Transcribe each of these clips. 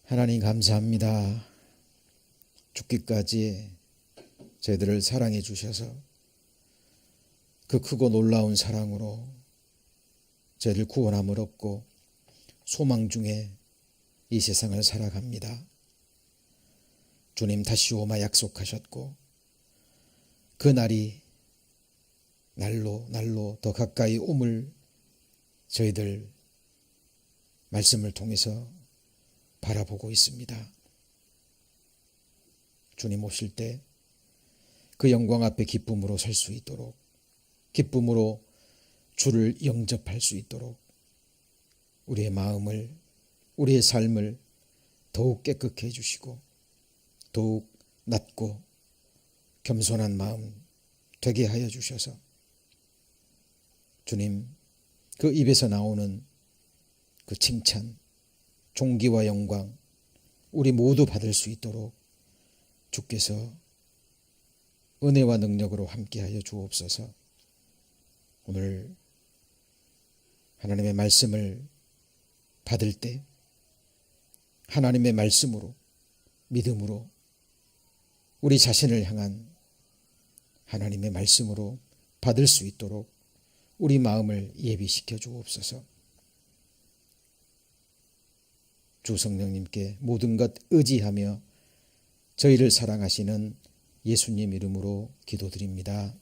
하나님 감사합니다. 죽기까지 저희들을 사랑해 주셔서 그 크고 놀라운 사랑으로 저희를 구원함을 얻고 소망 중에 이 세상을 살아갑니다. 주님 다시 오마 약속하셨고 그 날이 날로 더 가까이 옴을 저희들 말씀을 통해서 바라보고 있습니다. 주님 오실 때 그 영광 앞에 기쁨으로 설 수 있도록, 기쁨으로 주를 영접할 수 있도록 우리의 마음을, 우리의 삶을 더욱 깨끗게 해주시고 더욱 낮고 겸손한 마음 되게 하여 주셔서 주님 그 입에서 나오는 그 칭찬, 존귀와 영광 우리 모두 받을 수 있도록 주께서 은혜와 능력으로 함께하여 주옵소서. 오늘 하나님의 말씀을 받을 때 하나님의 말씀으로, 믿음으로 우리 자신을 향한 하나님의 말씀으로 받을 수 있도록 우리 마음을 예비시켜 주옵소서. 주 성령님께 모든 것 의지하며 저희를 사랑하시는 예수님 이름으로 기도드립니다.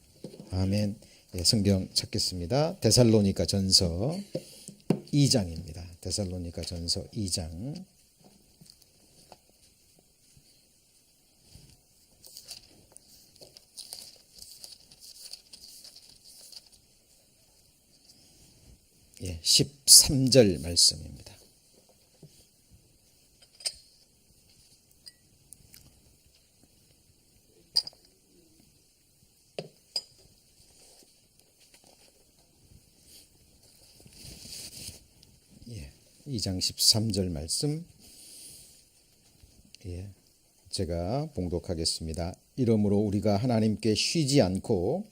아멘. 성경 찾겠습니다. 데살로니가 전서 2장입니다. 데살로니가 전서 2장. 예, 13절 말씀입니다. 예, 2장 13절 말씀. 예, 제가 봉독하겠습니다. 이러므로 우리가 하나님께 쉬지 않고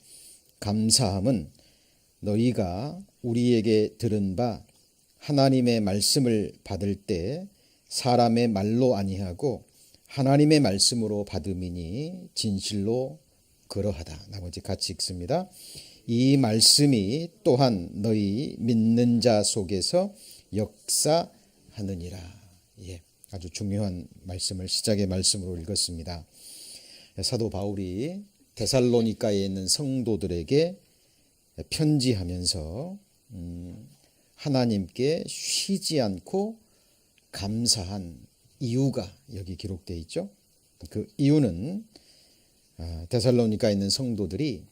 감사함은 너희가 우리에게 들은 바 하나님의 말씀을 받을 때 사람의 말로 아니하고 하나님의 말씀으로 받음이니 진실로 그러하다. 나머지 같이 읽습니다. 이 말씀이 또한 너희 믿는 자 속에서 역사하느니라. 예, 아주 중요한 말씀을 시작의 말씀으로 읽었습니다. 사도 바울이 데살로니가에 있는 성도들에게 편지하면서 하나님께 쉬지 않고 감사한 이유가 여기 기록되어 있죠. 그 이유는 데살로니가에 있는 성도들이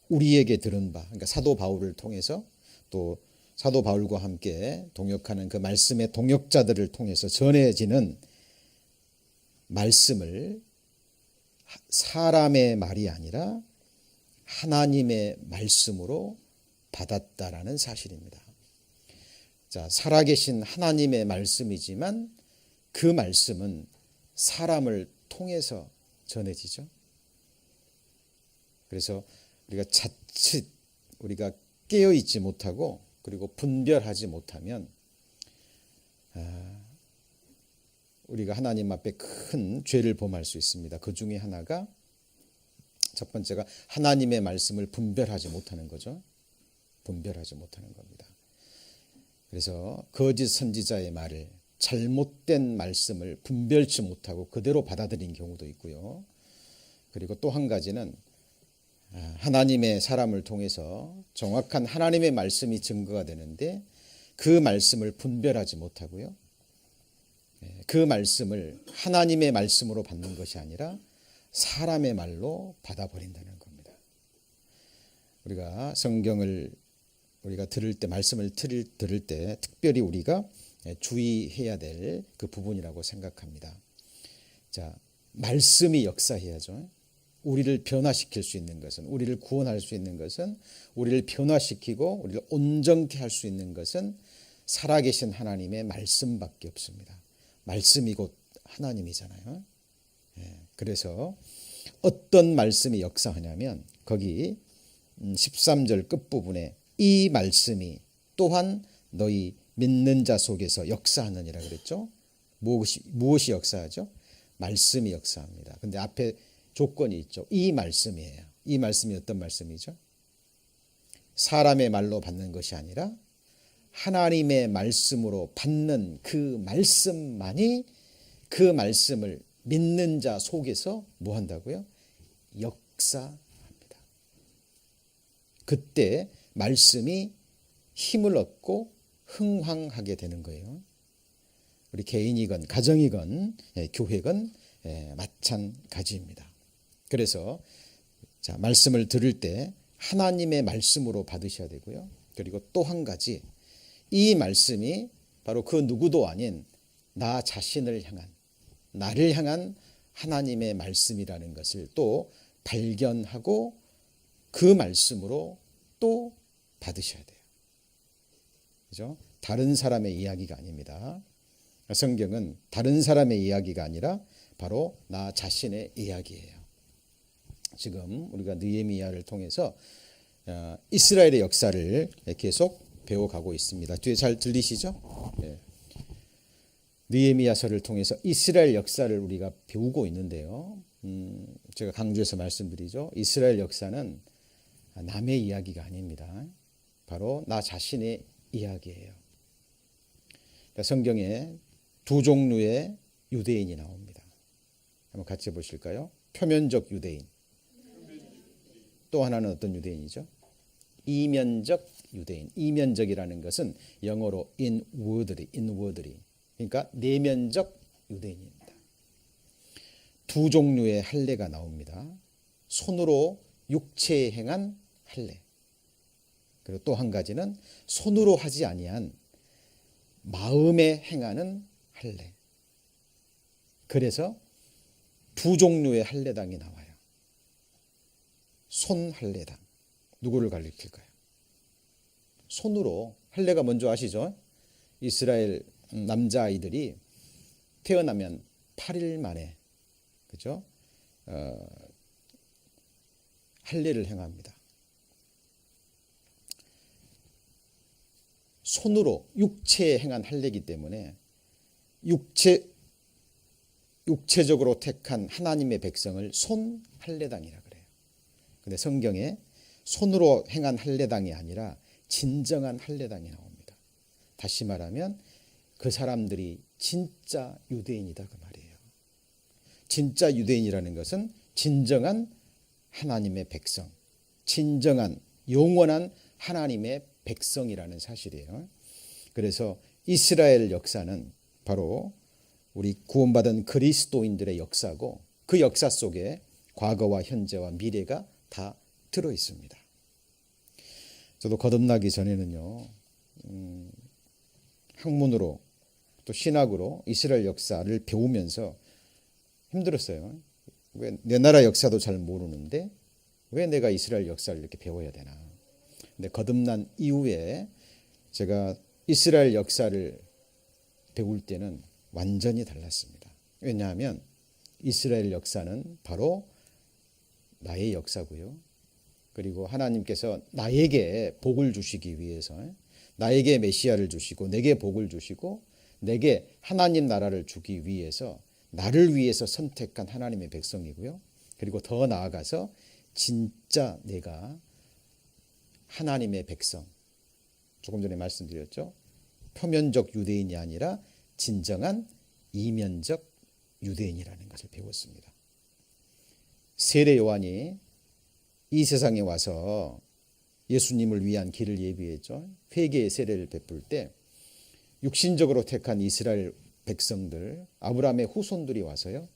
우리에게 들은 바, 그러니까 사도 바울을 통해서 또 사도 바울과 함께 동역하는 그 말씀의 동역자들을 통해서 전해지는 말씀을 사람의 말이 아니라 하나님의 말씀으로 받았다라는 사실입니다. 자, 살아계신 하나님의 말씀이지만 그 말씀은 사람을 통해서 전해지죠. 그래서 우리가 자칫 우리가 깨어있지 못하고 그리고 분별하지 못하면 우리가 하나님 앞에 큰 죄를 범할 수 있습니다. 그 중에 하나가 첫 번째가 하나님의 말씀을 분별하지 못하는 거죠. 분별하지 못하는 겁니다. 그래서 거짓 선지자의 말을, 잘못된 말씀을 분별치 못하고 그대로 받아들인 경우도 있고요. 그리고 또 한 가지는 하나님의 사람을 통해서 정확한 하나님의 말씀이 증거가 되는데 그 말씀을 분별하지 못하고요. 그 말씀을 하나님의 말씀으로 받는 것이 아니라 사람의 말로 받아버린다는 겁니다. 우리가 성경을 우리가 들을 때, 말씀을 들을 때 특별히 우리가 주의해야 될 그 부분이라고 생각합니다. 자, 말씀이 역사해야죠. 우리를 변화시킬 수 있는 것은, 우리를 구원할 수 있는 것은, 우리를 변화시키고 우리를 온전케 할 수 있는 것은 살아계신 하나님의 말씀밖에 없습니다. 말씀이 곧 하나님이잖아요. 그래서 어떤 말씀이 역사하냐면 거기 13절 끝부분에 이 말씀이 또한 너희 믿는 자 속에서 역사하느니라 그랬죠. 무엇이 역사하죠? 말씀이 역사합니다. 근데 앞에 조건이 있죠. 이 말씀이에요. 이 말씀이 어떤 말씀이죠? 사람의 말로 받는 것이 아니라 하나님의 말씀으로 받는 그 말씀만이 그 말씀을 믿는 자 속에서 뭐 한다고요? 역사합니다. 그때 말씀이 힘을 얻고 흥황하게 되는 거예요. 우리 개인이건 가정이건 교회건 마찬가지입니다. 그래서 자, 말씀을 들을 때 하나님의 말씀으로 받으셔야 되고요. 그리고 또 한 가지, 이 말씀이 바로 그 누구도 아닌 나 자신을 향한, 나를 향한 하나님의 말씀이라는 것을 또 발견하고 그 말씀으로 또 받으셔야 돼요. 그죠? 다른 사람의 이야기가 아닙니다. 성경은 다른 사람의 이야기가 아니라 바로 나 자신의 이야기예요. 지금 우리가 느헤미야를 통해서 이스라엘의 역사를 계속 배워가고 있습니다. 뒤에 잘 들리시죠? 네. 느헤미야서를 통해서 이스라엘 역사를 우리가 배우고 있는데요. 제가 강조해서 말씀드리죠. 이스라엘 역사는 남의 이야기가 아닙니다. 바로 나 자신의 이야기예요. 성경에 두 종류의 유대인이 나옵니다. 한번 같이 보실까요? 표면적 유대인. 또 하나는 어떤 유대인이죠? 이면적 유대인. 이면적이라는 것은 영어로 inwardly. 그러니까 내면적 유대인입니다. 두 종류의 할례가 나옵니다. 손으로 육체에 행한 할례. 그리고 또 한 가지는 손으로 하지 아니한 마음에 행하는 할례. 그래서 두 종류의 할례당이 나와요. 손 할례당. 누구를 가리킬까요? 손으로 할례가 뭔지 아시죠? 이스라엘 남자아이들이 태어나면 8일 만에 그죠? 할례를 행합니다. 손으로 육체에 행한 할례이기 때문에 육체적으로 택한 하나님의 백성을 손 할례당이라 그래요. 근데 성경에 손으로 행한 할례당이 아니라 진정한 할례당이 나옵니다. 다시 말하면 그 사람들이 진짜 유대인이다 그 말이에요. 진짜 유대인이라는 것은 진정한 하나님의 백성, 진정한 영원한 하나님의 백성이라는 사실이에요. 그래서 이스라엘 역사는 바로 우리 구원받은 그리스도인들의 역사고 그 역사 속에 과거와 현재와 미래가 다 들어 있습니다. 저도 거듭나기 전에는요, 학문으로 또 신학으로 이스라엘 역사를 배우면서 힘들었어요. 왜 내 나라 역사도 잘 모르는데 왜 내가 이스라엘 역사를 이렇게 배워야 되나. 근데 거듭난 이후에 제가 이스라엘 역사를 배울 때는 완전히 달랐습니다. 왜냐하면 이스라엘 역사는 바로 나의 역사고요. 그리고 하나님께서 나에게 복을 주시기 위해서 나에게 메시아를 주시고 내게 복을 주시고 내게 하나님 나라를 주기 위해서 나를 위해서 선택한 하나님의 백성이고요. 그리고 더 나아가서 진짜 내가 하나님의 백성, 조금 전에 말씀드렸죠. 표면적 유대인이 아니라 진정한 이면적 유대인이라는 것을 배웠습니다. 세례 요한이 이 세상에 와서 예수님을 위한 길을 예비했죠. 회개의 세례를 베풀 때 육신적으로 택한 이스라엘 백성들, 아브라함의 후손들이 와서요,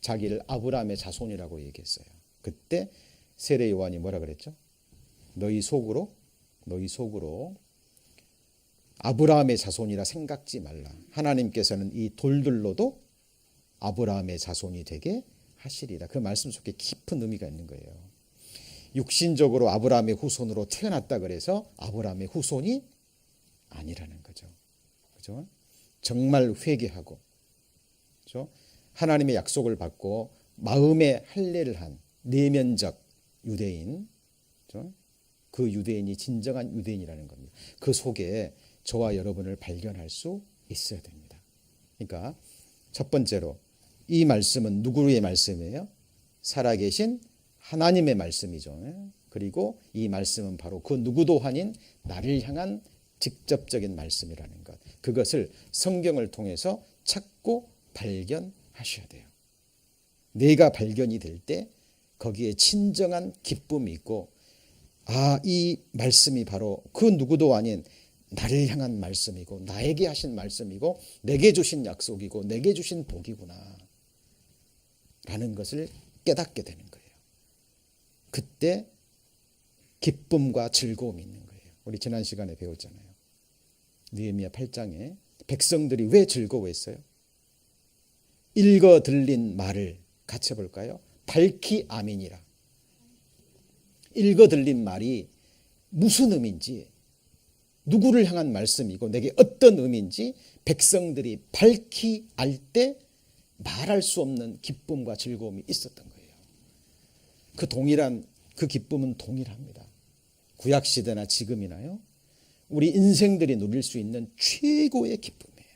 자기를 아브라함의 자손이라고 얘기했어요. 그때 세례 요한이 뭐라 그랬죠? 너희 속으로 아브라함의 자손이라 생각지 말라. 하나님께서는 이 돌들로도 아브라함의 자손이 되게 하시리라. 그 말씀 속에 깊은 의미가 있는 거예요. 육신적으로 아브라함의 후손으로 태어났다 그래서 아브라함의 후손이 아니라는 거죠. 그죠? 정말 회개하고, 그죠? 하나님의 약속을 받고 마음의 할례를 한 내면적 유대인, 그죠? 그 유대인이 진정한 유대인이라는 겁니다. 그 속에 저와 여러분을 발견할 수 있어야 됩니다. 그러니까 첫 번째로 이 말씀은 누구의 말씀이에요? 살아계신 하나님의 말씀이죠. 그리고 이 말씀은 바로 그 누구도 아닌 나를 향한 직접적인 말씀이라는 것. 그것을 성경을 통해서 찾고 발견하셔야 돼요. 내가 발견이 될 때 거기에 진정한 기쁨이 있고, 아, 이 말씀이 바로 그 누구도 아닌 나를 향한 말씀이고 나에게 하신 말씀이고 내게 주신 약속이고 내게 주신 복이구나 라는 것을 깨닫게 되는 거예요. 그때 기쁨과 즐거움이 있는 거예요. 우리 지난 시간에 배웠잖아요. 느헤미야 8장에 백성들이 왜 즐거워했어요? 읽어 들린 말을 같이 해볼까요? 밝히 아멘이라. 읽어 들린 말이 무슨 의미인지, 누구를 향한 말씀이고 내게 어떤 의미인지 백성들이 밝히 알 때 말할 수 없는 기쁨과 즐거움이 있었던 거예요. 그 기쁨은 동일합니다. 구약시대나 지금이나요. 우리 인생들이 누릴 수 있는 최고의 기쁨이에요.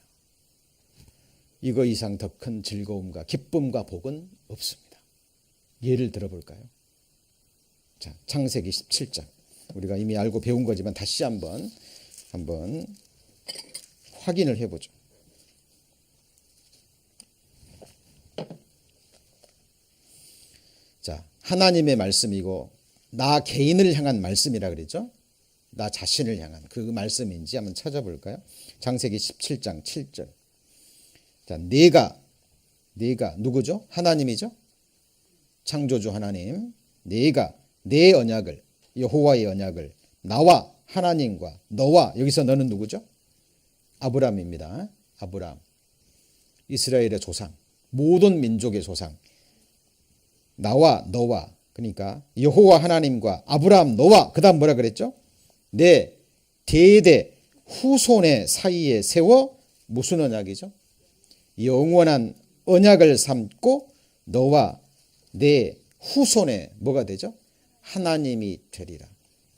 이거 이상 더 큰 즐거움과 기쁨과 복은 없습니다. 예를 들어볼까요? 자, 창세기 17장. 우리가 이미 알고 배운 거지만 다시 한번 확인을 해보죠. 자, 하나님의 말씀이고 나 개인을 향한 말씀이라 그랬죠. 나 자신을 향한 그 말씀인지 한번 찾아볼까요? 창세기 17장 7절. 자, 내가 누구죠? 하나님이죠. 창조주 하나님. 내가 내 언약을, 여호와의 언약을 나와 하나님과 너와, 여기서 너는 누구죠? 아브람입니다. 아브람. 이스라엘의 조상, 모든 민족의 조상. 나와 너와, 그러니까 여호와 하나님과 아브람 너와, 그 다음 뭐라 그랬죠? 내 대대 후손의 사이에 세워, 무슨 언약이죠? 영원한 언약을 삼고 너와 내 후손의 뭐가 되죠? 하나님이 되리라.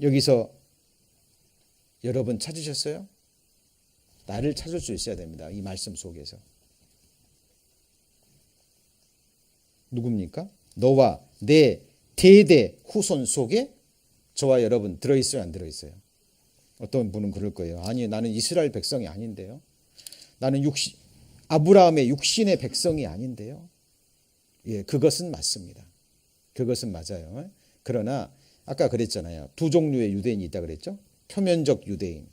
여기서 여러분 찾으셨어요? 나를 찾을 수 있어야 됩니다. 이 말씀 속에서. 누굽니까? 너와 내 대대 후손 속에 저와 여러분 들어있어요? 안 들어있어요? 어떤 분은 그럴 거예요. 아니, 나는 이스라엘 백성이 아닌데요. 나는 아브라함의 육신의 백성이 아닌데요. 예, 그것은 맞습니다. 그것은 맞아요. 그러나 아까 그랬잖아요. 두 종류의 유대인이 있다 그랬죠. 표면적 유대인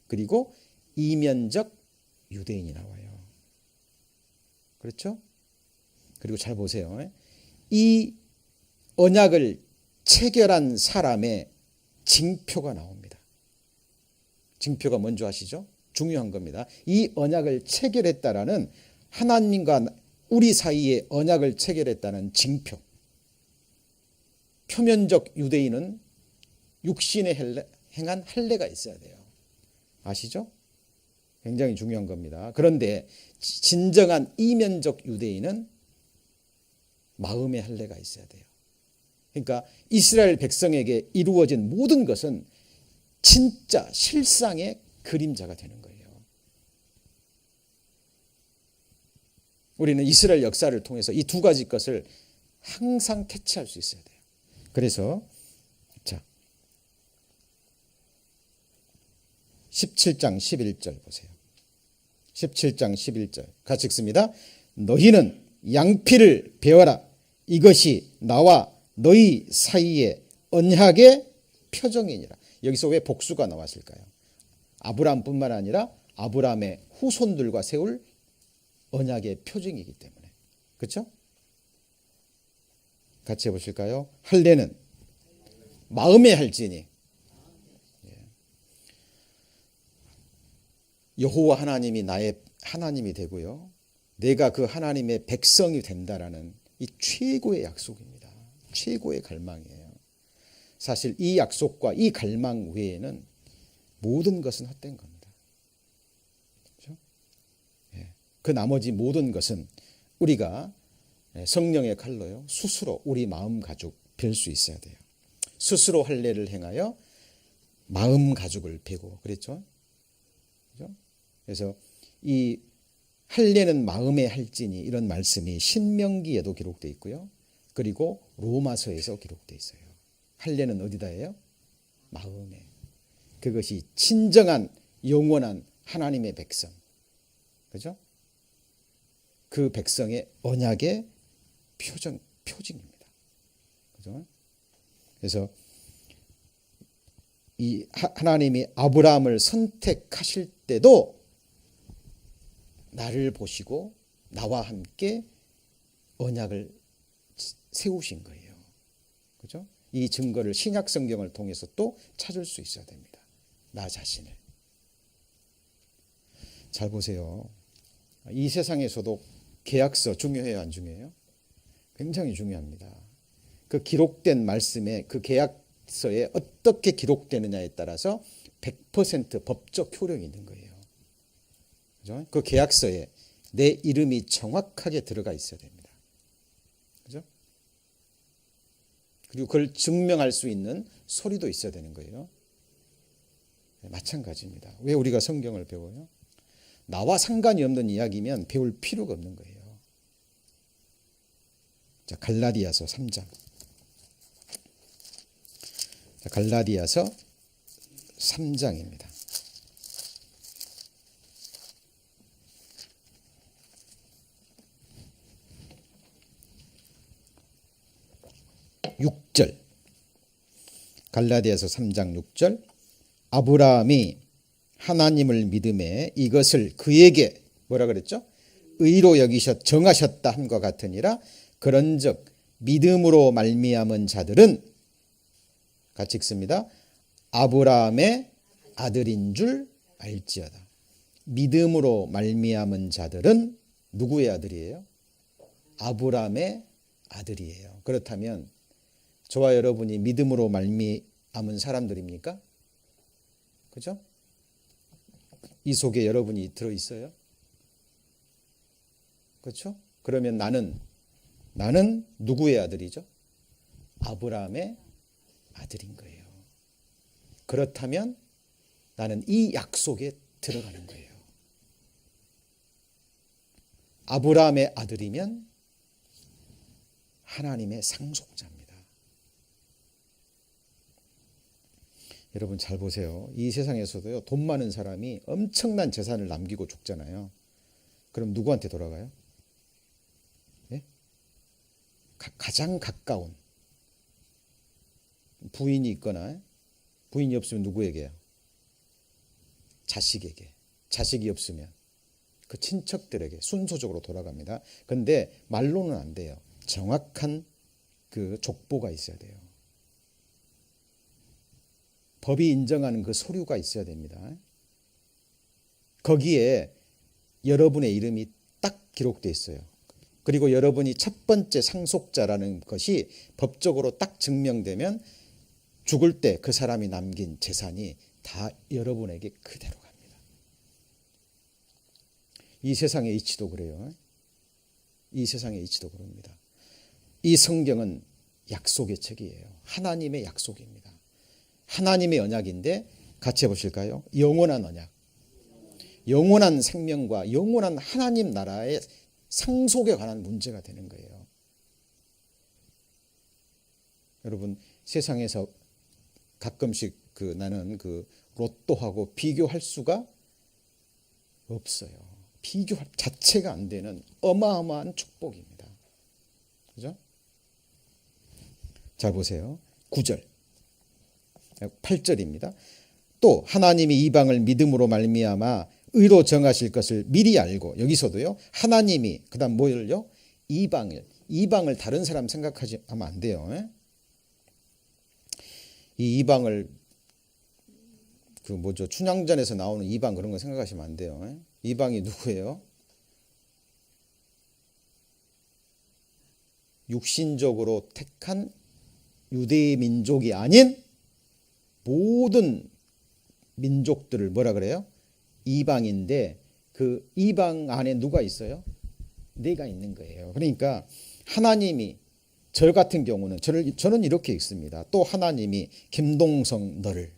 그리고 이면적 유대인이 나와요. 그렇죠? 그리고 잘 보세요. 이 언약을 체결한 사람의 징표가 나옵니다. 징표가 뭔지 아시죠? 중요한 겁니다. 이 언약을 체결했다라는, 하나님과 우리 사이에 언약을 체결했다는 징표. 표면적 유대인은 육신에 행한 할례가 있어야 돼요. 아시죠? 굉장히 중요한 겁니다. 그런데 진정한 이면적 유대인은 마음의 할례가 있어야 돼요. 그러니까 이스라엘 백성에게 이루어진 모든 것은 진짜 실상의 그림자가 되는 거예요. 우리는 이스라엘 역사를 통해서 이 두 가지 것을 항상 캐치할 수 있어야 돼요. 그래서 자, 17장 11절 보세요. 17장 11절 같이 읽습니다. 너희는 양피를 베어라. 이것이 나와 너희 사이의 언약의 표정이니라. 여기서 왜 복수가 나왔을까요? 아브라함뿐만 아니라 아브라함의 후손들과 세울 언약의 표징이기 때문에. 그렇죠? 같이 해보실까요? 할례는 마음에 할지니 여호와 하나님이 나의 하나님이 되고요, 내가 그 하나님의 백성이 된다라는 이 최고의 약속입니다. 최고의 갈망이에요. 사실 이 약속과 이 갈망 외에는 모든 것은 헛된 겁니다. 그렇죠? 그 나머지 모든 것은 우리가 성령의 칼로요, 스스로 우리 마음 가죽 벨 수 있어야 돼요. 스스로 할례를 행하여 마음 가죽을 베고, 그랬죠? 그죠? 그래서 이 할례는 마음에 할지니 이런 말씀이 신명기에도 기록되어 있고요. 그리고 로마서에서 기록되어 있어요. 할례는 어디다 해요? 마음에. 그것이 진정한 영원한 하나님의 백성. 그죠? 그 백성의 언약의 표징입니다. 그죠? 그래서 이 하나님이 아브라함을 선택하실 때도 나를 보시고 나와 함께 언약을 세우신 거예요. 그죠? 이 증거를 신약 성경을 통해서 또 찾을 수 있어야 됩니다. 나 자신을. 잘 보세요. 이 세상에서도 계약서 중요해요, 안 중요해요? 굉장히 중요합니다. 그 기록된 말씀에 그 계약서에 어떻게 기록되느냐에 따라서 100% 법적 효력이 있는 거예요. 그죠? 그 계약서에 내 이름이 정확하게 들어가 있어야 됩니다. 그죠? 그리고 그걸 증명할 수 있는 소리도 있어야 되는 거예요. 마찬가지입니다. 왜 우리가 성경을 배워요? 나와 상관이 없는 이야기면 배울 필요가 없는 거예요. 자, 갈라디아서 3장. 자, 갈라디아서 3장입니다. 6절. 갈라디아서 3장 6절. 아브라함이 하나님을 믿음에 이것을 그에게 뭐라 그랬죠? 의로 여기셨 정하셨다 함과 같으니라. 그런즉 믿음으로 말미암은 자들은 같이 읽습니다. 아브라함의 아들인 줄 알지어다. 믿음으로 말미암은 자들은 누구의 아들이에요? 아브라함의 아들이에요. 그렇다면 저와 여러분이 믿음으로 말미암은 사람들입니까? 그죠? 이 속에 여러분이 들어있어요? 그렇죠? 그러면 나는 누구의 아들이죠? 아브라함의 아들인 거예요. 그렇다면 나는 이 약속에 들어가는 거예요. 아브라함의 아들이면 하나님의 상속자입니다. 여러분 잘 보세요. 이 세상에서도요, 돈 많은 사람이 엄청난 재산을 남기고 죽잖아요. 그럼 누구한테 돌아가요? 네? 가장 가까운 부인이 있거나 부인이 없으면 누구에게요? 자식에게. 자식이 없으면 그 친척들에게 순서적으로 돌아갑니다. 그런데 말로는 안 돼요. 정확한 그 족보가 있어야 돼요. 법이 인정하는 그 서류가 있어야 됩니다. 거기에 여러분의 이름이 딱 기록되어 있어요. 그리고 여러분이 첫 번째 상속자라는 것이 법적으로 딱 증명되면 죽을 때 그 사람이 남긴 재산이 다 여러분에게 그대로 갑니다. 이 세상의 이치도 그래요. 이 세상의 이치도 그럽니다. 이 성경은 약속의 책이에요. 하나님의 약속입니다. 하나님의 언약인데 같이 해보실까요? 영원한 언약. 영원한 생명과 영원한 하나님 나라의 상속에 관한 문제가 되는 거예요. 여러분 세상에서 가끔씩 나는 로또하고 비교할 수가 없어요. 비교 자체가 안 되는 어마어마한 축복입니다. 그죠? 잘 보세요. 9절. 8절입니다. 또 하나님이 이방을 믿음으로 말미암아 의로 정하실 것을 미리 알고, 여기서도요 하나님이 그다음 뭐를요? 이방을 다른 사람 생각하면 안 돼요. 이 이방을 춘향전에서 나오는 이방 그런 거 생각하시면 안 돼요. 이방이 누구예요? 육신적으로 택한 유대 민족이 아닌 모든 민족들을 뭐라 그래요? 이방인데 그 이방 안에 누가 있어요? 내가 있는 거예요. 그러니까 하나님이 저 같은 경우는 저는 이렇게 읽습니다. 또 하나님이 김동성 너를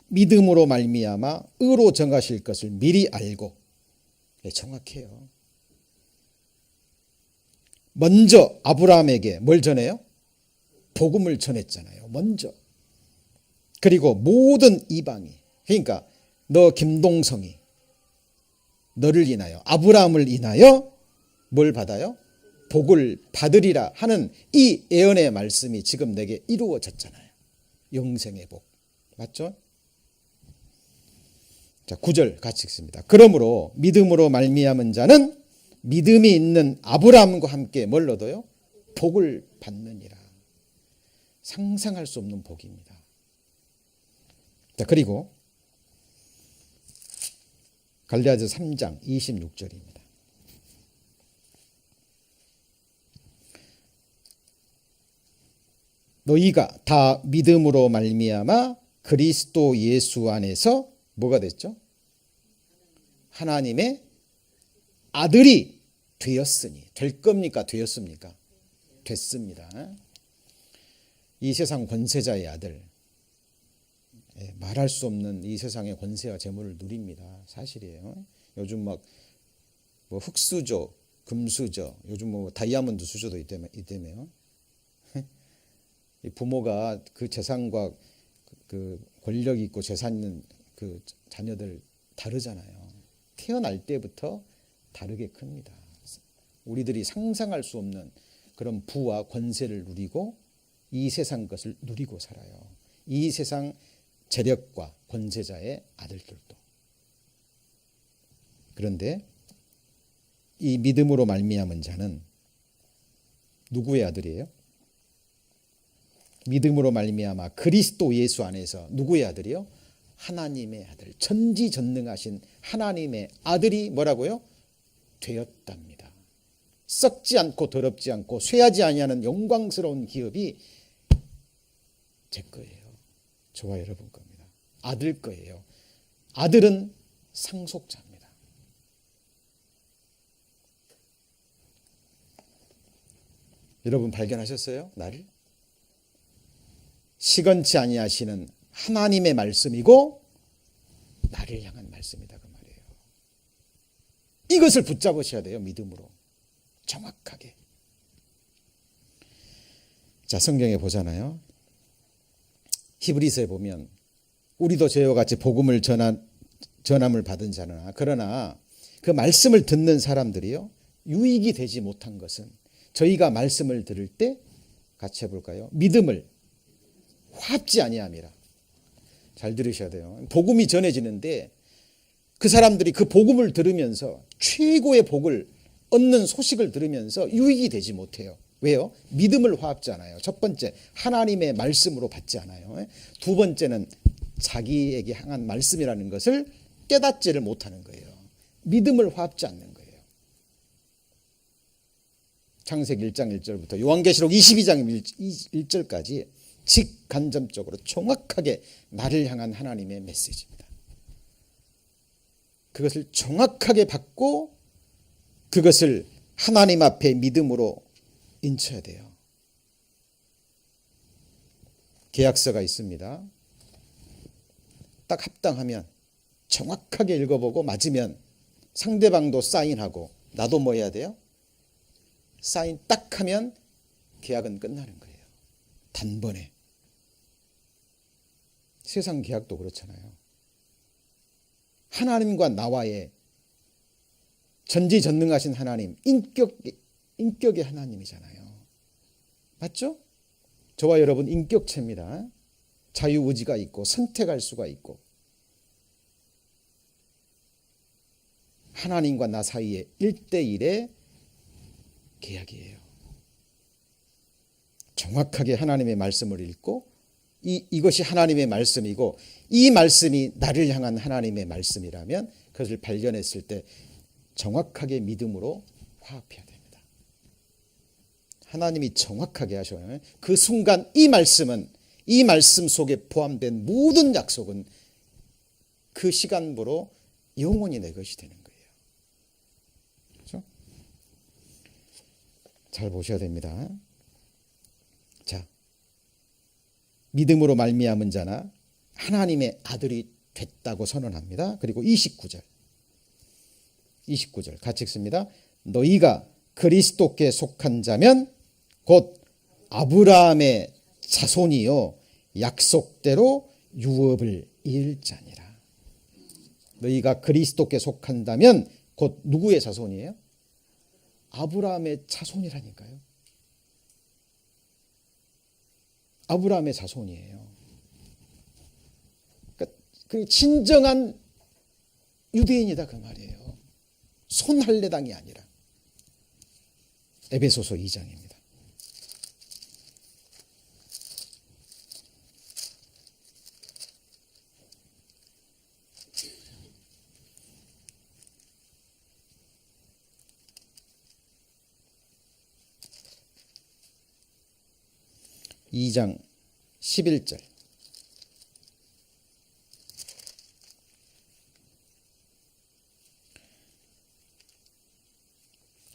믿음으로 말미암아 의로 정하실 것을 미리 알고. 정확해요. 먼저 아브라함에게 뭘 전해요? 복음을 전했잖아요. 먼저. 그리고 모든 이방이, 그러니까 너 김동성이 너를 인하여, 아브라함을 인하여 뭘 받아요? 복을 받으리라 하는 이 예언의 말씀이 지금 내게 이루어졌잖아요. 영생의 복. 맞죠? 자, 9절 같이 읽습니다. 그러므로 믿음으로 말미암은 자는 믿음이 있는 아브라함과 함께 뭘 얻어요? 복을 받느니라. 상상할 수 없는 복입니다. 자, 그리고 갈라디아서 3장 26절입니다. 너희가 다 믿음으로 말미암아 그리스도 예수 안에서 뭐가 됐죠? 하나님의 아들이 되었으니. 될 겁니까? 되었습니까? 됐습니다. 이 세상 권세자의 아들, 말할 수 없는 이 세상의 권세와 재물을 누립니다. 사실이에요. 요즘 막 뭐 흑수저, 금수저, 요즘 뭐 다이아몬드 수저도 있다며요. 부모가 그 재산과 그 권력 있고 재산 있는 그 자녀들 다르잖아요. 태어날 때부터 다르게 큽니다. 우리들이 상상할 수 없는 그런 부와 권세를 누리고 이 세상 것을 누리고 살아요. 이 세상 재력과 권세자의 아들들도. 그런데 이 믿음으로 말미암은 자는 누구의 아들이에요? 믿음으로 말미암아 그리스도 예수 안에서 누구의 아들이요? 하나님의 아들, 전지전능하신 하나님의 아들이 뭐라고요? 되었답니다. 썩지 않고 더럽지 않고 쇠하지 아니하는 영광스러운 기업이 제 거예요. 저와 여러분 겁니다. 아들 거예요. 아들은 상속자입니다. 여러분 발견하셨어요? 나를? 시건치 아니하시는 하나님의 말씀이고 나를 향한 말씀이다 그 말이에요. 이것을 붙잡으셔야 돼요. 믿음으로. 정확하게. 자, 성경에 보잖아요. 히브리서에 보면 우리도 저와 같이 복음을 전함을 받은 자나 그러나 그 말씀을 듣는 사람들이요. 유익이 되지 못한 것은 저희가 말씀을 들을 때 같이 해볼까요? 믿음을 화합지 아니함이라. 잘 들으셔야 돼요. 복음이 전해지는데 그 사람들이 그 복음을 들으면서 최고의 복을 얻는 소식을 들으면서 유익이 되지 못해요. 왜요? 믿음을 화합지 않아요. 첫 번째, 하나님의 말씀으로 받지 않아요. 두 번째는 자기에게 향한 말씀이라는 것을 깨닫지를 못하는 거예요. 믿음을 화합지 않는 거예요. 창세기 1장 1절부터 요한계시록 22장 1절까지 직간접적으로 정확하게 나를 향한 하나님의 메시지입니다. 그것을 정확하게 받고 그것을 하나님 앞에 믿음으로 인쳐야 돼요. 계약서가 있습니다. 딱 합당하면 정확하게 읽어보고 맞으면 상대방도 사인하고 나도 뭐 해야 돼요? 사인 딱 하면 계약은 끝나는 거예요. 단번에. 세상 계약도 그렇잖아요. 하나님과 나와의 전지전능하신 하나님, 인격의 하나님이잖아요. 맞죠? 저와 여러분 인격체입니다. 자유의지가 있고 선택할 수가 있고 하나님과 나 사이에 1대1의 계약이에요. 정확하게 하나님의 말씀을 읽고 이것이 하나님의 말씀이고 이 말씀이 나를 향한 하나님의 말씀이라면 그것을 발견했을 때 정확하게 믿음으로 화합해야 됩니다. 하나님이 정확하게 하셔요. 그 순간 이 말씀 속에 포함된 모든 약속은 그 시간부로 영원히 내 것이 되는 거예요. 그렇죠? 잘 보셔야 됩니다. 자, 믿음으로 말미암은 자나 하나님의 아들이 됐다고 선언합니다. 그리고 29절 같이 읽습니다. 너희가 그리스도께 속한 자면 곧 아브라함의 자손이요 약속대로 유업을 이을 자니라. 너희가 그리스도께 속한다면 곧 누구의 자손이에요? 아브라함의 자손이라니까요. 아브라함의 자손이에요. 그러니까 그 진정한 유대인이다 그 말이에요. 손할례당이 아니라. 에베소서 2장입니다. 이 장 11절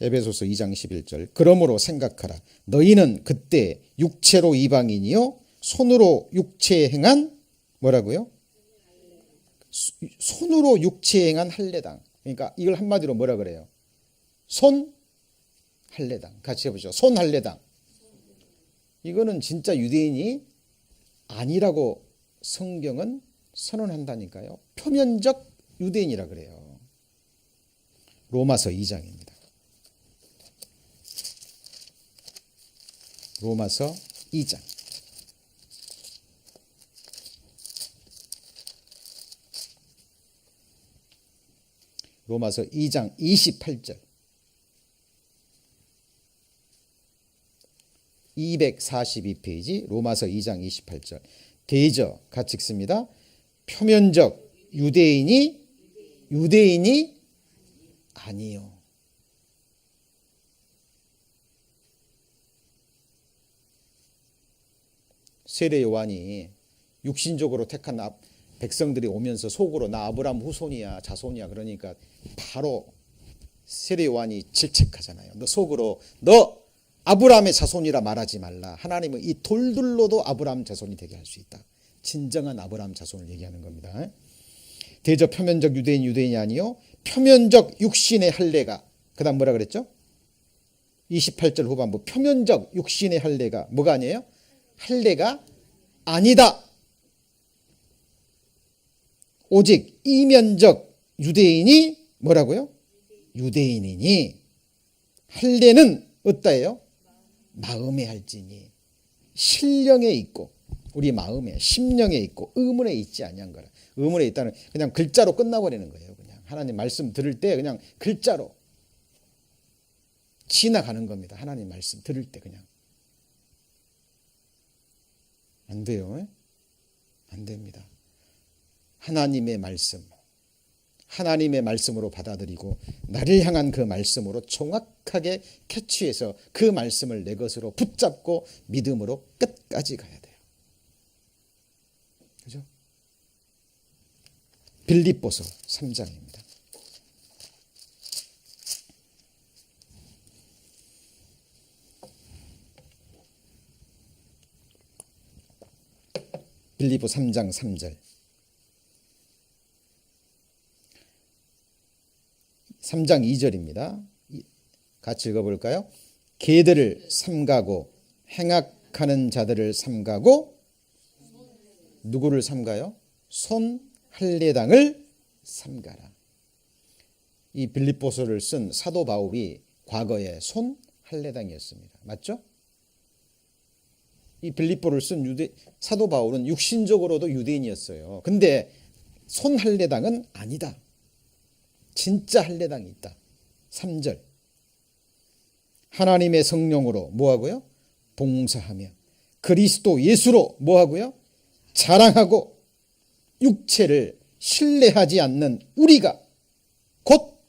에베소서 2장 11절 그러므로 생각하라 너희는 그때 육체로 이방인이요 손으로 육체에 행한 뭐라고요? 손으로 육체에 행한 할례당. 그러니까 이걸 한마디로 뭐라 그래요? 손 할례당. 같이 해보죠. 손 할례당. 이거는 진짜 유대인이 아니라고 성경은 선언한다니까요. 표면적 유대인이라 그래요. 로마서 2장입니다. 로마서 2장. 로마서 2장 28절. 242페이지 로마서 2장 28절. 대저 같이 읽습니다. 표면적 유대인이 아니요. 세례 요한이 육신적으로 택한 백성들이 오면서 속으로 나 아브라함 후손이야 자손이야 그러니까 바로 세례 요한이 질책하잖아요. 너 속으로 너 아브라함의 자손이라 말하지 말라. 하나님은 이 돌들로도 아브라함 자손이 되게 할 수 있다. 진정한 아브라함 자손을 얘기하는 겁니다. 대저 표면적 유대인이 아니요 표면적 육신의 할례가 그 다음 뭐라 그랬죠? 28절 후반부 표면적 육신의 할례가 뭐가 아니에요? 할례가 아니다. 오직 이면적 유대인이 뭐라고요? 유대인이니 할례는 어떠해요? 마음에 할지니 신령에 있고 우리 마음에 심령에 있고 의문에 있지 아니한 거라. 의문에 있다는 그냥 글자로 끝나버리는 거예요. 그냥 하나님 말씀 들을 때 그냥 글자로 지나가는 겁니다. 하나님 말씀 들을 때 그냥 안 돼요. 안 됩니다. 하나님의 말씀 하나님의 말씀으로 받아들이고 나를 향한 그 말씀으로 정확하게 캐치해서 그 말씀을 내 것으로 붙잡고 믿음으로 끝까지 가야 돼요. 그죠? 빌립보서 3장입니다. 빌립보 3장 3절 3장 2절입니다. 같이 읽어볼까요? 개들을 삼가고 행악하는 자들을 삼가고 누구를 삼가요? 손 할례당을 삼가라. 이 빌립보서를 쓴 사도 바울이 과거에 손 할례당이었습니다. 맞죠? 이 빌립보를 쓴 사도 바울은 육신적으로도 유대인이었어요. 근데 손 할례당은 아니다. 진짜 할례당이 있다. 3절 하나님의 성령으로 뭐하고요? 봉사하며 그리스도 예수로 뭐하고요? 자랑하고 육체를 신뢰하지 않는 우리가 곧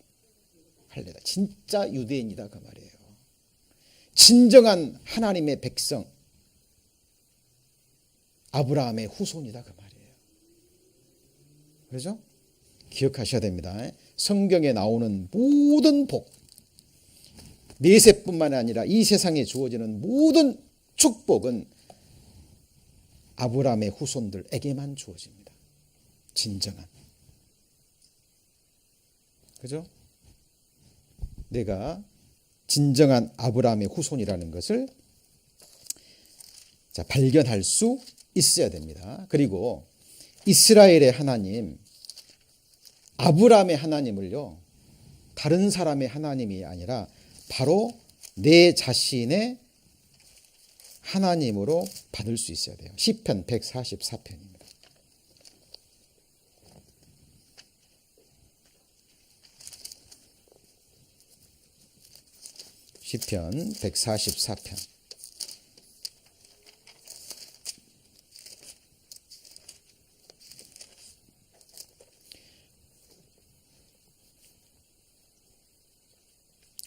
할례다. 진짜 유대인이다 그 말이에요. 진정한 하나님의 백성 아브라함의 후손이다 그 말이에요. 그렇죠? 기억하셔야 됩니다. 성경에 나오는 모든 복, 내세뿐만 아니라 이 세상에 주어지는 모든 축복은 아브라함의 후손들에게만 주어집니다. 진정한. 그죠? 내가 진정한 아브라함의 후손이라는 것을 발견할 수 있어야 됩니다. 그리고 이스라엘의 하나님, 아브라함의 하나님을요, 다른 사람의 하나님이 아니라 바로 내 자신의 하나님으로 받을 수 있어야 돼요. 시편 144편입니다. 시편 144편.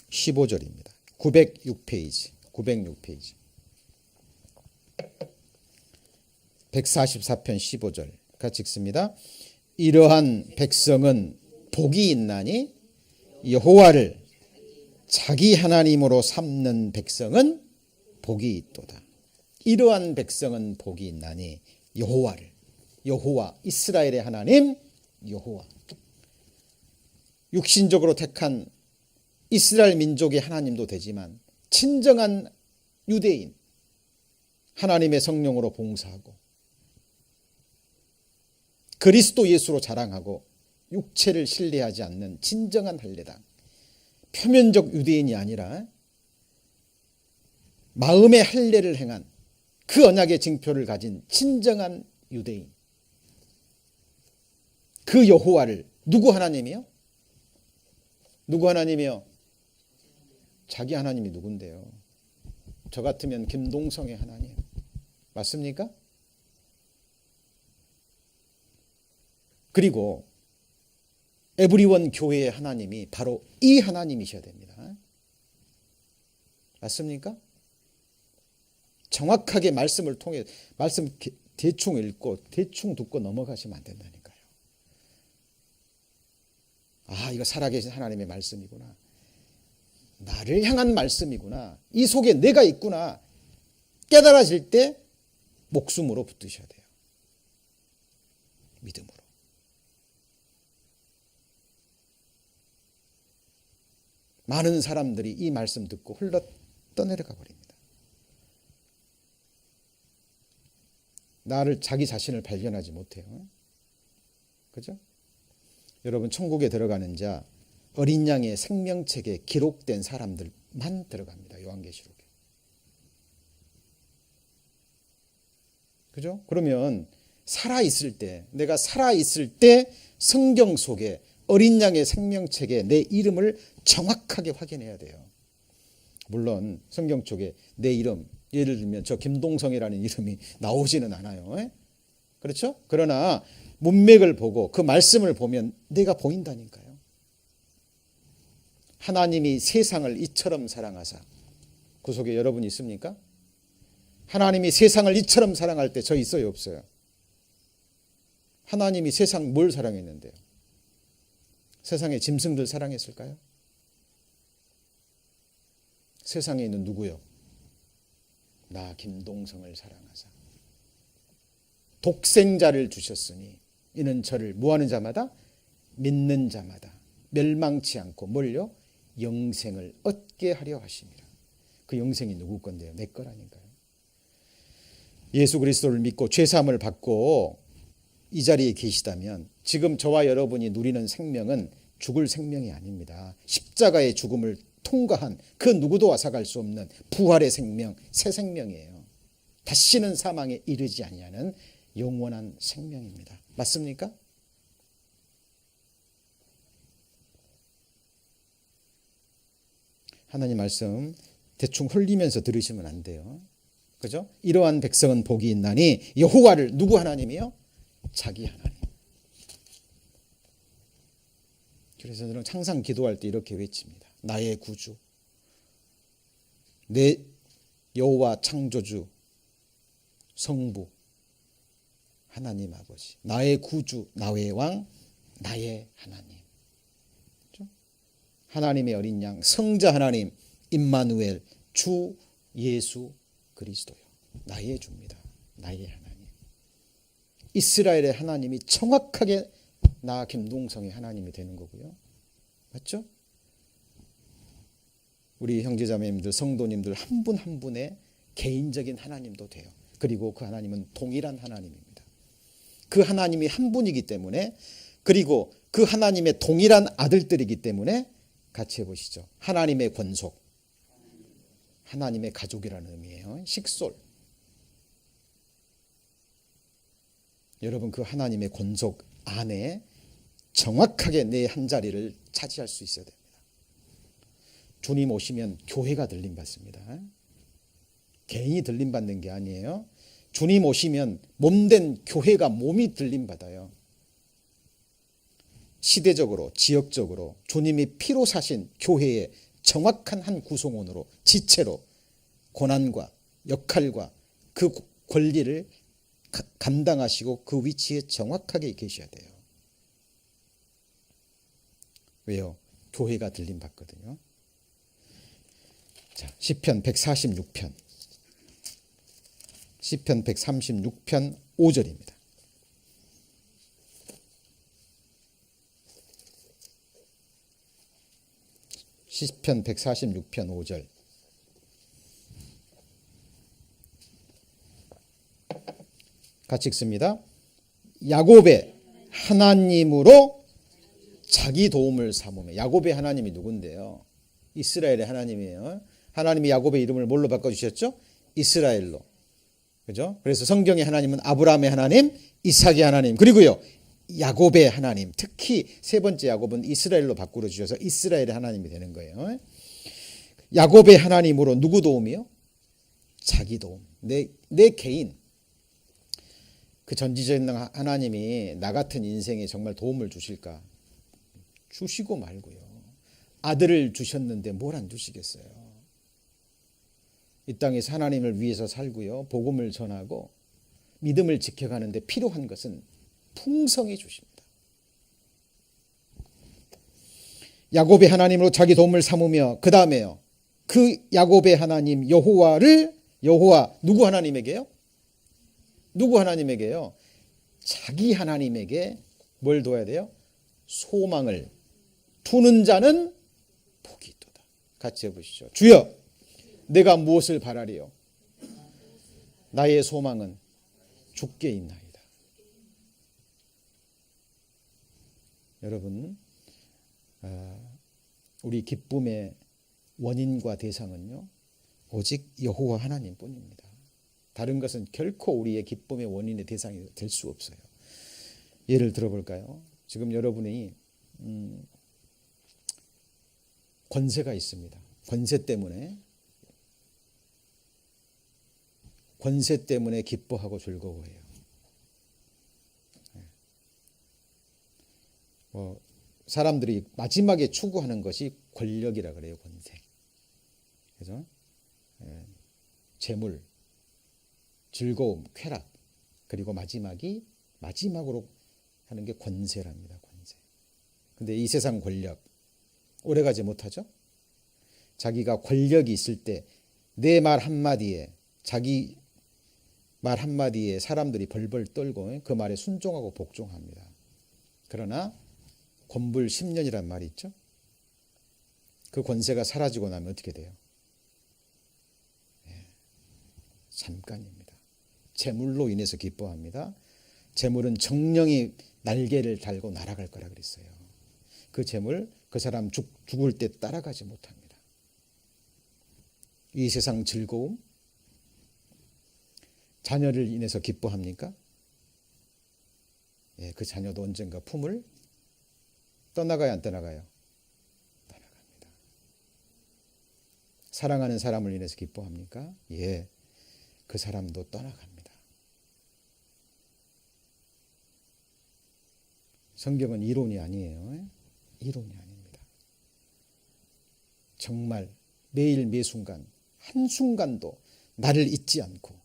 (15절입니다) 906페이지 144편 15절 같이 읽습니다. 이러한 백성은 복이 있나니 여호와를 자기 하나님으로 삼는 백성은 복이 있도다. 이러한 백성은 복이 있나니 여호와를, 여호와, 이스라엘의 하나님 여호와, 육신적으로 택한 이스라엘 민족의 하나님도 되지만 진정한 유대인, 하나님의 성령으로 봉사하고 그리스도 예수로 자랑하고 육체를 신뢰하지 않는 진정한 할례당, 표면적 유대인이 아니라 마음의 할례를 행한 그 언약의 징표를 가진 진정한 유대인, 그 여호와를, 누구 하나님이요? 누구 하나님이요? 자기 하나님이 누군데요? 저 같으면 김동성의 하나님 맞습니까? 그리고 에브리원 교회의 하나님이 바로 이 하나님이셔야 됩니다. 맞습니까? 정확하게 말씀을 통해, 말씀 대충 읽고 대충 듣고 넘어가시면 안 된다니까요. 아, 이거 살아계신 하나님의 말씀이구나, 나를 향한 말씀이구나, 이 속에 내가 있구나 깨달아질 때 목숨으로 붙드셔야 돼요. 믿음으로. 많은 사람들이 이 말씀 듣고 흘러 떠내려가 버립니다. 나를, 자기 자신을 발견하지 못해요. 그죠? 여러분, 천국에 들어가는 자, 어린 양의 생명책에 기록된 사람들만 들어갑니다. 요한계시록에. 그죠? 그러면 살아있을 때, 내가 살아있을 때 성경 속에 어린 양의 생명책에 내 이름을 정확하게 확인해야 돼요. 물론 성경 쪽에 내 이름, 예를 들면 저 김동성이라는 이름이 나오지는 않아요. 그렇죠? 그러나 문맥을 보고 그 말씀을 보면 내가 보인다니까요. 하나님이 세상을 이처럼 사랑하사, 그 속에 여러분이 있습니까? 하나님이 세상을 이처럼 사랑할 때 저 있어요, 없어요? 하나님이 세상 뭘 사랑했는데요? 세상의 짐승들 사랑했을까요? 세상에 있는 누구요? 나 김동성을 사랑하사 독생자를 주셨으니 이는 저를 뭐하는 자마다, 믿는 자마다 멸망치 않고 뭘요? 영생을 얻게 하려 하심이라. 그 영생이 누구 건데요? 내 거라니까요. 예수 그리스도를 믿고 죄사함을 받고 이 자리에 계시다면 지금 저와 여러분이 누리는 생명은 죽을 생명이 아닙니다. 십자가의 죽음을 통과한 그 누구도 앗아갈 수 없는 부활의 생명, 새 생명이에요. 다시는 사망에 이르지 아니하는 영원한 생명입니다. 맞습니까? 하나님 말씀 대충 흘리면서 들으시면 안 돼요. 그죠? 이러한 백성은 복이 있나니 여호와를, 누구 하나님이요? 자기 하나님. 그래서 저는 항상 기도할 때 이렇게 외칩니다. 나의 구주, 내 여호와 창조주, 성부, 하나님 아버지, 나의 구주, 나의 왕, 나의 하나님. 그렇죠? 하나님의 어린 양, 성자 하나님, 임마누엘, 주 예수 그리스도요. 나의 주입니다. 나의 하나님. 이스라엘의 하나님이 정확하게 나 김동성의 하나님이 되는 거고요. 맞죠? 우리 형제자매님들, 성도님들 한 분 한 분의 개인적인 하나님도 돼요. 그리고 그 하나님은 동일한 하나님입니다. 그 하나님이 한 분이기 때문에, 그리고 그 하나님의 동일한 아들들이기 때문에 같이 해보시죠. 하나님의 권속, 하나님의 가족이라는 의미예요. 식솔. 여러분 그 하나님의 권속 안에 정확하게 내 한자리를 차지할 수 있어야 됩니다. 주님 오시면 교회가 들림받습니다. 개인이 들림받는 게 아니에요. 주님 오시면 몸된 교회가 몸이 들림받아요. 시대적으로, 지역적으로 주님이 피로 사신 교회의 정확한 한 구성원으로, 지체로 고난과 역할과 그 권리를 감당하시고 그 위치에 정확하게 계셔야 돼요. 왜요? 교회가 들림받거든요. 자, 시편 146편. 시편 136편 5절입니다. 시편 146편 5절. 같이 읽습니다. 야곱의 하나님으로 자기 도움을 삼으며. 야곱의 하나님이 누군데요? 이스라엘의 하나님이에요. 하나님이 야곱의 이름을 뭘로 바꿔주셨죠? 이스라엘로. 그죠? 그래서 성경의 하나님은 아브라함의 하나님, 이삭의 하나님, 그리고요 야곱의 하나님. 특히 세 번째 야곱은 이스라엘로 바꾸어 주셔서 이스라엘의 하나님이 되는 거예요. 야곱의 하나님으로 누구 도움이요? 자기 도움. 내 개인. 그 전지전능 하나님이 나 같은 인생에 정말 도움을 주실까? 주시고 말고요. 아들을 주셨는데 뭘 안 주시겠어요? 이 땅에서 하나님을 위해서 살고요. 복음을 전하고 믿음을 지켜가는데 필요한 것은 풍성히 주십니다. 야곱의 하나님으로 자기 도움을 삼으며, 그 다음에요, 그 야곱의 하나님 여호와 누구 하나님에게요? 누구 하나님에게요? 자기 하나님에게 뭘 둬야 돼요? 소망을 두는 자는 복이 있도다. 같이 해보시죠. 주여, 내가 무엇을 바라리요? 나의 소망은 주께 있나이다. 여러분, 우리 기쁨의 원인과 대상은요, 오직 여호와 하나님뿐입니다. 다른 것은 결코 우리의 기쁨의 원인의 대상이 될 수 없어요. 예를 들어볼까요? 지금 여러분이 권세가 있습니다. 권세 때문에 기뻐하고 즐거워해요. 사람들이 마지막에 추구하는 것이 권력이라 그래요. 권세. 그죠? 재물, 즐거움, 쾌락, 그리고 마지막으로 하는 게 권세랍니다. 권세. 근데 이 세상 권력 오래가지 못하죠? 자기가 권력이 있을 때 내 말 한마디에, 자기 말 한마디에 사람들이 벌벌 떨고 그 말에 순종하고 복종합니다. 그러나 권불 10년이란 말이 있죠? 그 권세가 사라지고 나면 어떻게 돼요? 잠깐입니다. 재물로 인해서 기뻐합니다. 재물은 정령이 날개를 달고 날아갈 거라 그랬어요. 그 재물, 그 사람 죽을 때 따라가지 못합니다. 이 세상 즐거움, 자녀를 인해서 기뻐합니까? 그 자녀도 언젠가 품을 떠나가요, 안 떠나가요? 떠나갑니다. 사랑하는 사람을 인해서 기뻐합니까? 그 사람도 떠나갑니다. 성경은 이론이 아니에요. 이론이 아닙니다. 정말 매일 매순간 한순간도 나를 잊지 않고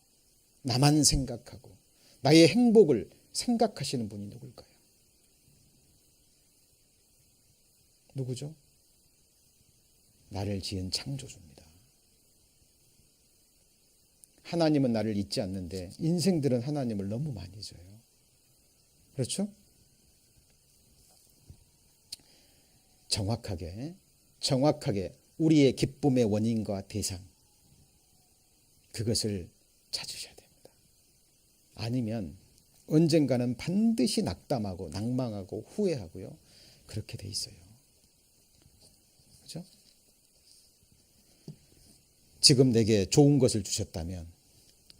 나만 생각하고 나의 행복을 생각하시는 분이 누굴까요? 누구죠? 나를 지은 창조주입니다. 하나님은 나를 잊지 않는데 인생들은 하나님을 너무 많이 잊어요. 그렇죠? 정확하게 우리의 기쁨의 원인과 대상, 그것을 찾으셔야 됩니다. 아니면 언젠가는 반드시 낙담하고 낭망하고 후회하고요. 그렇게 돼 있어요. 그렇죠? 지금 내게 좋은 것을 주셨다면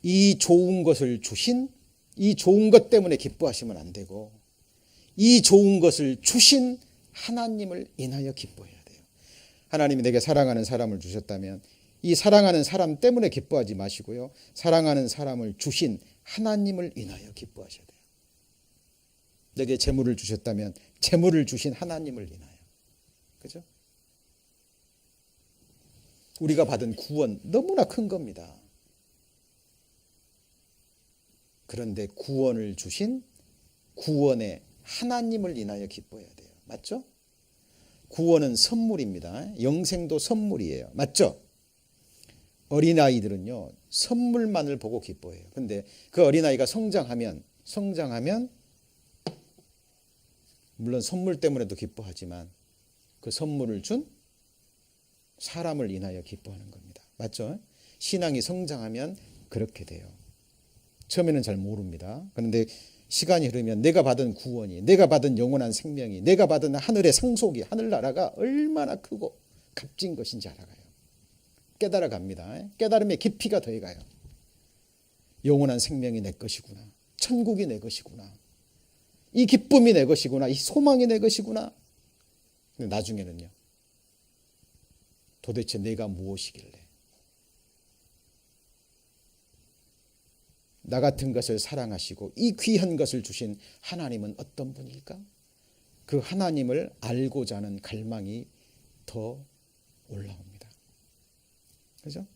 이 좋은 것을 주신, 이 좋은 것 때문에 기뻐하시면 안 되고 이 좋은 것을 주신 하나님을 인하여 기뻐해야 돼요. 하나님이 내게 사랑하는 사람을 주셨다면 이 사랑하는 사람 때문에 기뻐하지 마시고요. 사랑하는 사람을 주신 하나님을 인하여 기뻐하셔야 돼요. 내게 재물을 주셨다면 재물을 주신 하나님을 인하여. 그죠? 우리가 받은 구원 너무나 큰 겁니다. 그런데 구원을 주신 구원의 하나님을 인하여 기뻐해야 돼요. 맞죠? 구원은 선물입니다. 영생도 선물이에요. 맞죠? 어린아이들은요, 선물만을 보고 기뻐해요. 근데 그 어린아이가 성장하면 물론 선물 때문에도 기뻐하지만 그 선물을 준 사람을 인하여 기뻐하는 겁니다. 맞죠? 신앙이 성장하면 그렇게 돼요. 처음에는 잘 모릅니다. 그런데 시간이 흐르면 내가 받은 구원이, 내가 받은 영원한 생명이, 내가 받은 하늘의 상속이, 하늘나라가 얼마나 크고 값진 것인지 알아가요. 깨달아갑니다. 깨달음의 깊이가 더해가요. 영원한 생명이 내 것이구나. 천국이 내 것이구나. 이 기쁨이 내 것이구나. 이 소망이 내 것이구나. 근데 나중에는요. 도대체 내가 무엇이길래 나 같은 것을 사랑하시고 이 귀한 것을 주신 하나님은 어떤 분일까? 그 하나님을 알고자 하는 갈망이 더 올라옵니다. 그죠?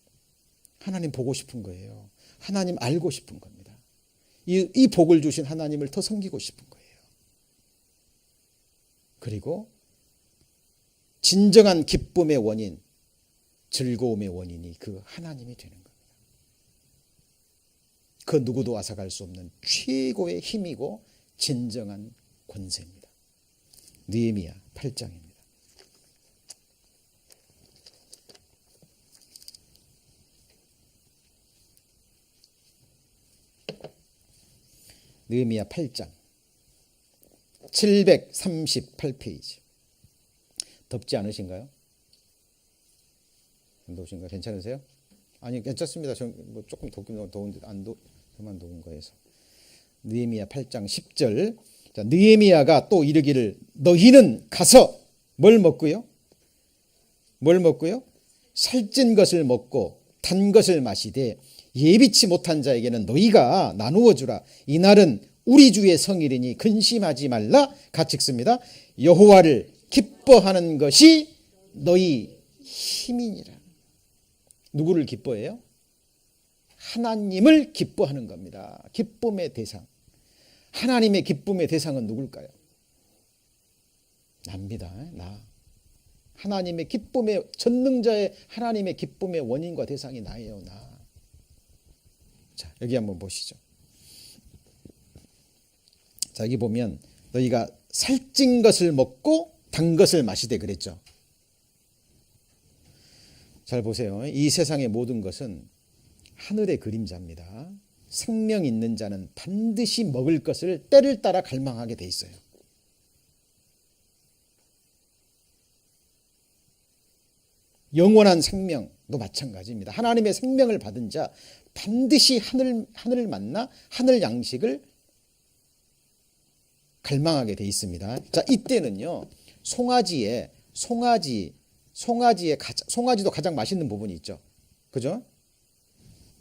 하나님 보고 싶은 거예요. 하나님 알고 싶은 겁니다. 이 복을 주신 하나님을 더 섬기고 싶은 거예요. 그리고 진정한 기쁨의 원인, 즐거움의 원인이 그 하나님이 되는 겁니다. 그 누구도 앗아갈 수 없는 최고의 힘이고 진정한 권세입니다. 느헤미야 8장입니다. 느헤미야 8장 738페이지. 덥지 않으신가요? 안 더우신가요? 괜찮으세요? 아니 괜찮습니다. 뭐 조금 덥긴 더운데 저만 더운 거에서. 느헤미야 8장 10절. 자, 느헤미야가 또 이르기를 너희는 가서 뭘 먹고요? 살찐 것을 먹고 단 것을 마시되 예비치 못한 자에게는 너희가 나누어 주라. 이날은 우리 주의 성일이니 근심하지 말라. 같이 읽습니다. 여호와를 기뻐하는 것이 너희 힘이니라. 누구를 기뻐해요? 하나님을 기뻐하는 겁니다. 기쁨의 대상. 하나님의 기쁨의 대상은 누굴까요? 납니다. 나. 하나님의 기쁨의 전능자의 하나님의 기쁨의 원인과 대상이 나예요. 나. 자, 여기 한번 보시죠. 자, 여기 보면 너희가 살찐 것을 먹고 단 것을 마시되 그랬죠. 잘 보세요. 이 세상의 모든 것은 하늘의 그림자입니다. 생명 있는 자는 반드시 먹을 것을 때를 따라 갈망하게 돼 있어요. 영원한 생명도 마찬가지입니다. 하나님의 생명을 받은 자 반드시 하늘을 만나 하늘 양식을 갈망하게 돼 있습니다. 자, 이때는요. 송아지도 가장 맛있는 부분이 있죠. 그죠?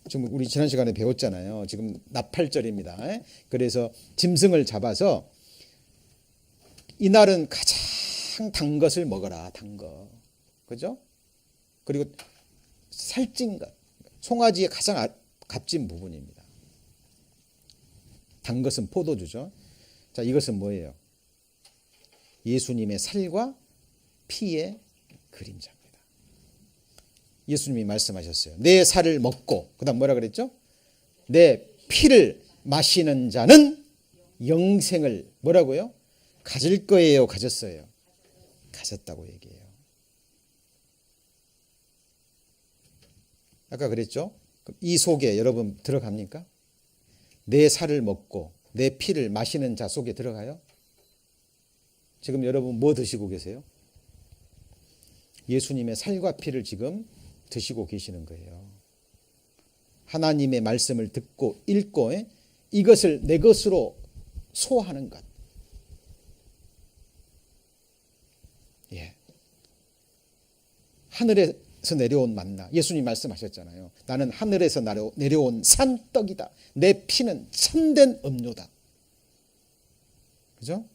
지금 우리 지난 시간에 배웠잖아요. 지금 나팔절입니다. 그래서 짐승을 잡아서 이날은 가장 단 것을 먹어라. 단 거. 그죠? 그리고 살찐 것. 송아지의 가장 값진 부분입니다. 단 것은 포도주죠. 자, 이것은 뭐예요? 예수님의 살과 피의 그림자입니다. 예수님이 말씀하셨어요. 내 살을 먹고, 그 다음 뭐라 그랬죠? 내 피를 마시는 자는 영생을 뭐라고요? 가질 거예요, 가졌어요? 가졌다고 얘기해요. 아까 그랬죠? 이 속에 여러분 들어갑니까? 내 살을 먹고 내 피를 마시는 자 속에 들어가요? 지금 여러분 뭐 드시고 계세요? 예수님의 살과 피를 지금 드시고 계시는 거예요. 하나님의 말씀을 듣고 읽고 이것을 내 것으로 소화하는 것. 예. 하늘에서 내려온 만나. 예수님 말씀하셨잖아요. 나는 하늘에서 내려온 산떡이다. 내 피는 참된 음료다. 그죠?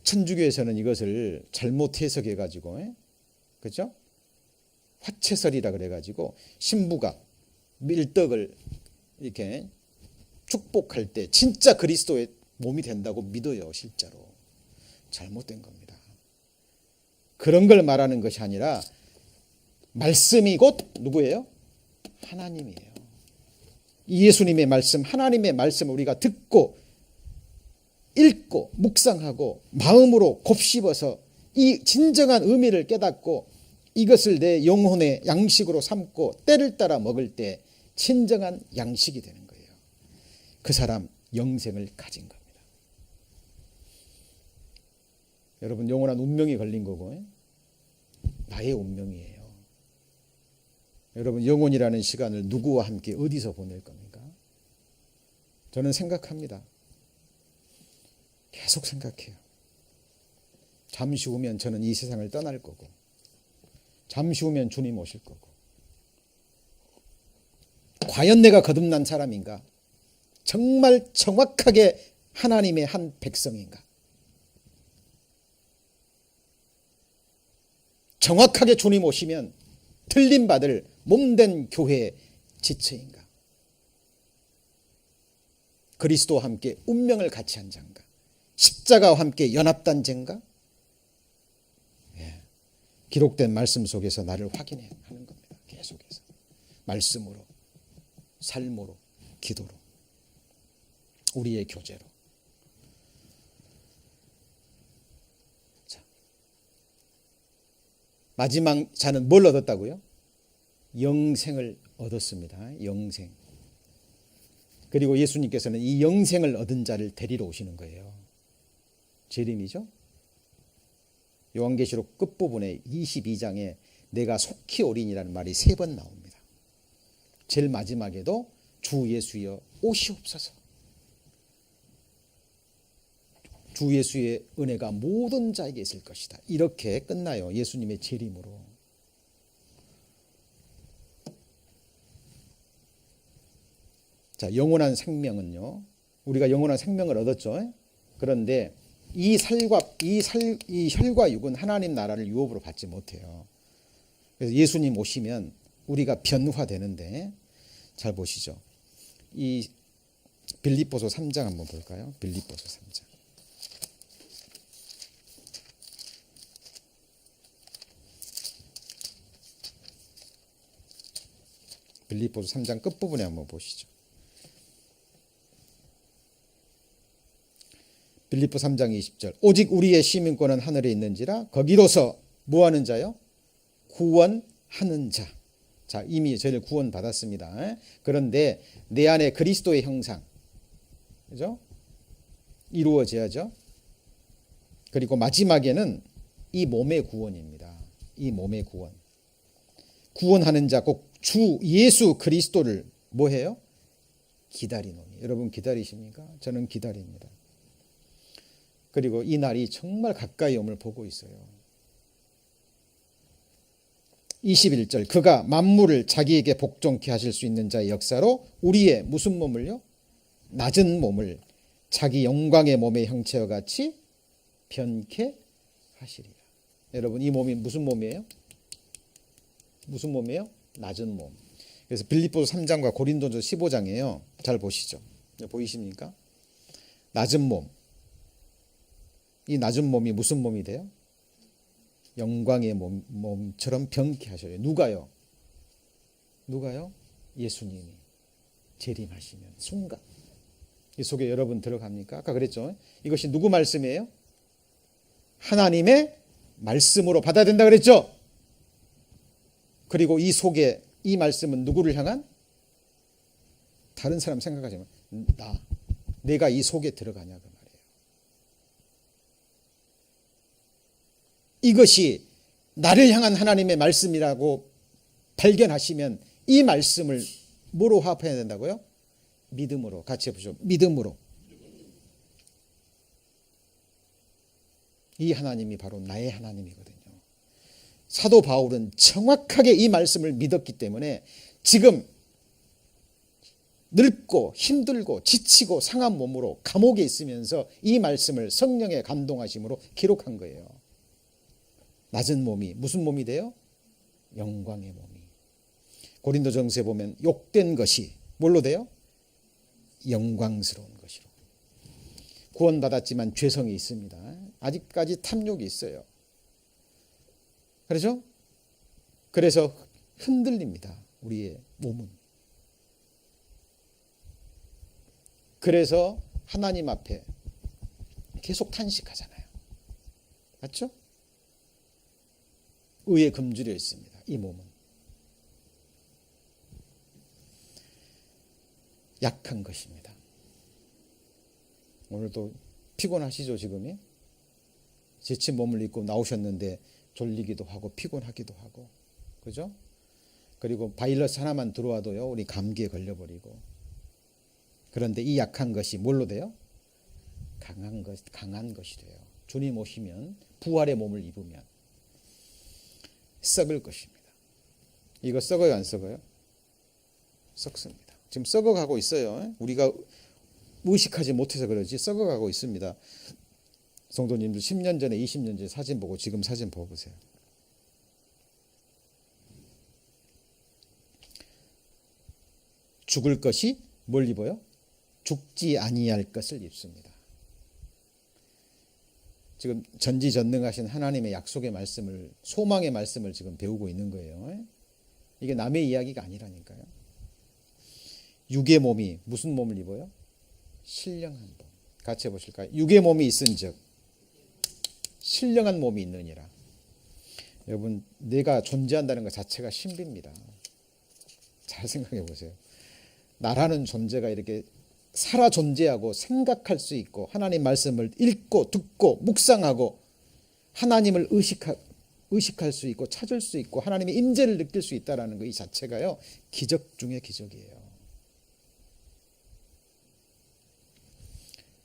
천주교에서는 이것을 잘못 해석해 가지고, 그죠? 화채설이라 그래 가지고 신부가 밀떡을 이렇게 축복할 때 진짜 그리스도의 몸이 된다고 믿어요. 실제로 잘못된 겁니다. 그런 걸 말하는 것이 아니라 말씀이 곧 누구예요? 하나님이에요. 예수님의 말씀, 하나님의 말씀을 우리가 듣고 읽고 묵상하고 마음으로 곱씹어서 이 진정한 의미를 깨닫고 이것을 내 영혼의 양식으로 삼고 때를 따라 먹을 때 진정한 양식이 되는 거예요. 그 사람 영생을 가진 겁니다. 여러분 영원한 운명이 걸린 거고 나의 운명이에요. 여러분 영혼이라는 시간을 누구와 함께 어디서 보낼 겁니까? 저는 생각합니다. 계속 생각해요. 잠시 후면 저는 이 세상을 떠날 거고 잠시 후면 주님 오실 거고 과연 내가 거듭난 사람인가? 정말 정확하게 하나님의 한 백성인가? 정확하게 주님 오시면 틀림받을 몸된 교회의 지체인가? 그리스도와 함께 운명을 같이 한 자인가? 십자가와 함께 연합단체인가? 예. 기록된 말씀 속에서 나를 확인해 하는 겁니다. 계속해서 말씀으로, 삶으로, 기도로, 우리의 교제로. 자, 마지막 자는 뭘 얻었다고요? 영생을 얻었습니다. 영생. 그리고 예수님께서는 이 영생을 얻은 자를 데리러 오시는 거예요. 재림이죠. 요한계시록 끝부분에 22장에 내가 속히 오리니라는 말이 3번 나옵니다. 제일 마지막에도 주 예수여 오시옵소서. 주 예수의 은혜가 모든 자에게 있을 것이다. 이렇게 끝나요. 예수님의 재림으로. 자, 영원한 생명은요. 우리가 영원한 생명을 얻었죠. 그런데 이 혈과 육은 하나님 나라를 유업으로 받지 못해요. 그래서 예수님 오시면 우리가 변화되는데 잘 보시죠. 이 빌립보서 3장 한번 볼까요? 빌립보서 3장. 빌립보서 3장 끝부분에 한번 보시죠. 빌립보 3장 20절 오직 우리의 시민권은 하늘에 있는지라 거기로서 뭐하는 자요? 구원하는 자. 자, 이미 저희를 구원받았습니다. 그런데 내 안에 그리스도의 형상, 그죠? 이루어져야죠. 그리고 마지막에는 이 몸의 구원입니다. 이 몸의 구원. 구원하는 자 꼭 주 예수 그리스도를 뭐해요? 기다리노니. 여러분 기다리십니까? 저는 기다립니다. 그리고 이 날이 정말 가까이 om을 보고 있어요. 21절 그가 만물을 자기에게 복종케 하실 수 있는 자의 역사로 우리의 무슨 몸을요? 낮은 몸을 자기 영광의 몸의 형체와 같이 변케 하시리라. 여러분 이 몸이 무슨 몸이에요? 무슨 몸이에요? 낮은 몸. 그래서 빌립보서 3장과 고린도전서 15장이에요. 잘 보시죠. 보이십니까? 낮은 몸. 이 낮은 몸이 무슨 몸이 돼요? 영광의 몸처럼 변케 하셔요. 누가요? 누가요? 예수님이 재림하시면 순간 이 속에 여러분 들어갑니까? 아까 그랬죠. 이것이 누구 말씀이에요? 하나님의 말씀으로 받아야 된다 그랬죠. 그리고 이 속에 이 말씀은 누구를 향한? 다른 사람 생각하지 마. 내가 이 속에 들어가냐 그 말이에요. 이것이 나를 향한 하나님의 말씀이라고 발견하시면 이 말씀을 뭐로 화합해야 된다고요? 믿음으로. 같이 해보죠. 믿음으로. 이 하나님이 바로 나의 하나님이거든요. 사도 바울은 정확하게 이 말씀을 믿었기 때문에 지금 늙고 힘들고 지치고 상한 몸으로 감옥에 있으면서 이 말씀을 성령의 감동하심으로 기록한 거예요. 낮은 몸이 무슨 몸이 돼요? 영광의 몸이. 고린도전서에 보면 욕된 것이 뭘로 돼요? 영광스러운 것이로. 구원받았지만 죄성이 있습니다. 아직까지 탐욕이 있어요. 그렇죠? 그래서 흔들립니다. 우리의 몸은. 그래서 하나님 앞에 계속 탄식하잖아요. 맞죠? 의에 금주려 있습니다. 이 몸은. 약한 것입니다. 오늘도 피곤하시죠, 지금이? 지친 몸을 입고 나오셨는데 졸리기도 하고 피곤하기도 하고. 그죠? 그리고 바이러스 하나만 들어와도요, 우리 감기에 걸려버리고. 그런데 이 약한 것이 뭘로 돼요? 강한 것이 돼요. 주님 오시면 부활의 몸을 입으면 썩을 것입니다. 이거 썩어요, 안 썩어요? 썩습니다. 지금 썩어가고 있어요. 우리가 의식하지 못해서 그러지 썩어가고 있습니다. 성도님들 10년 전에 20년 전에 사진 보고 지금 사진 보세요. 죽을 것이 뭘 입어요? 죽지 아니할 것을 입습니다. 지금 전지전능하신 하나님의 약속의 말씀을, 소망의 말씀을 지금 배우고 있는 거예요. 이게 남의 이야기가 아니라니까요. 육의 몸이 무슨 몸을 입어요? 신령한 몸. 같이 해보실까요? 육의 몸이 있은즉 신령한 몸이 있느니라. 여러분, 내가 존재한다는 것 자체가 신비입니다. 잘 생각해 보세요. 나라는 존재가 이렇게 살아 존재하고 생각할 수 있고 하나님 말씀을 읽고 듣고 묵상하고 하나님을 의식할 수 있고 찾을 수 있고 하나님의 임재를 느낄 수 있다는 것 이 자체가요, 기적 중의 기적이에요.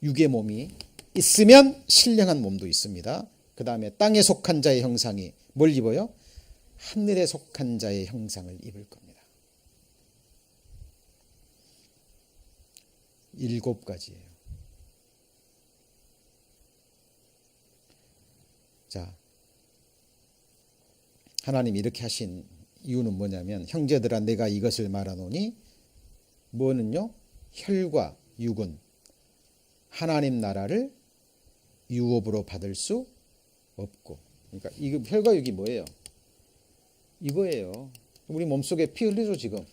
육의 몸이 있으면 신령한 몸도 있습니다. 그 다음에 땅에 속한 자의 형상이 뭘 입어요? 하늘에 속한 자의 형상을 입을 겁니다. 7가지예요. 자, 하나님이 이렇게 하신 이유는 뭐냐면, 형제들아 내가 이것을 말하노니 뭐는요? 혈과 육은 하나님 나라를 유업으로 받을 수 없고. 그러니까 이 혈과 육이 뭐예요? 이거예요. 우리 몸속에 피 흘리죠 지금.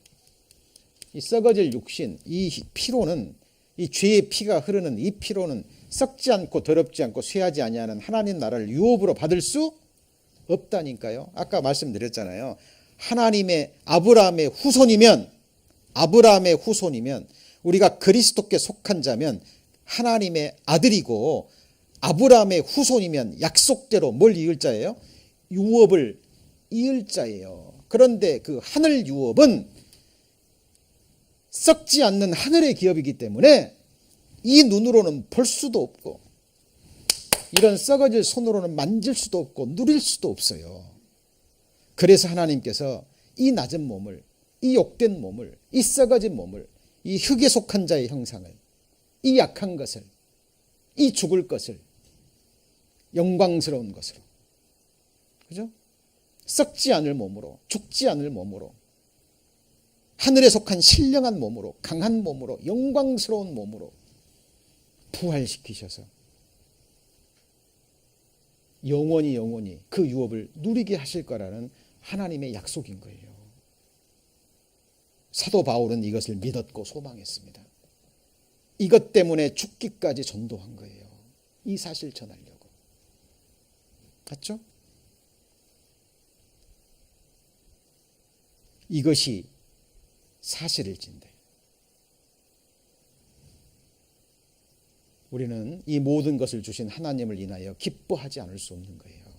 이 썩어질 육신, 이 피로는, 이 죄의 피가 흐르는 이 피로는 썩지 않고 더럽지 않고 쇠하지 아니하는 하나님 나라를 유업으로 받을 수 없다니까요. 아까 말씀드렸잖아요. 하나님의 아브라함의 후손이면 우리가 그리스도께 속한 자면 하나님의 아들이고 아브라함의 후손이면 약속대로 뭘 이을 자예요? 유업을 이을 자예요. 그런데 그 하늘 유업은 썩지 않는 하늘의 기업이기 때문에 이 눈으로는 볼 수도 없고 이런 썩어질 손으로는 만질 수도 없고 누릴 수도 없어요. 그래서 하나님께서 이 낮은 몸을, 이 욕된 몸을, 이 썩어진 몸을, 이 흙에 속한 자의 형상을, 이 약한 것을, 이 죽을 것을 영광스러운 것으로, 그죠? 썩지 않을 몸으로, 죽지 않을 몸으로, 하늘에 속한 신령한 몸으로, 강한 몸으로, 영광스러운 몸으로 부활시키셔서 영원히 그 유업을 누리게 하실 거라는 하나님의 약속인 거예요. 사도 바울은 이것을 믿었고 소망했습니다. 이것 때문에 죽기까지 전도한 거예요. 이 사실 전하려고. 맞죠? 이것이 사실일진데 우리는 이 모든 것을 주신 하나님을 인하여 기뻐하지 않을 수 없는 거예요.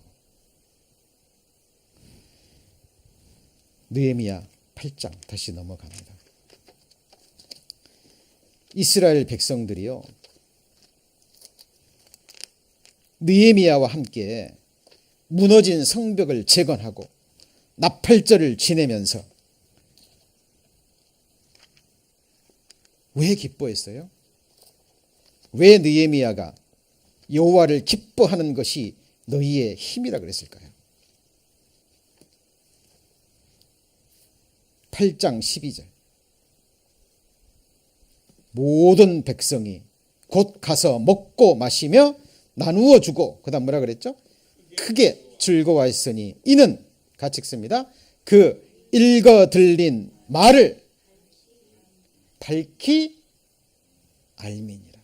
느헤미야 8장 다시 넘어갑니다. 이스라엘 백성들이요, 느헤미야와 함께 무너진 성벽을 재건하고 나팔절을 지내면서 왜 기뻐했어요? 왜 느헤미야가 여호와를 기뻐하는 것이 너희의 힘이라 그랬을까요? 8장 12절 모든 백성이 곧 가서 먹고 마시며 나누어 주고, 그 다음 뭐라 그랬죠? 크게 즐거워했으니 이는 같이 읽습니다. 그 읽어 들린 말을 밝히 알미니라.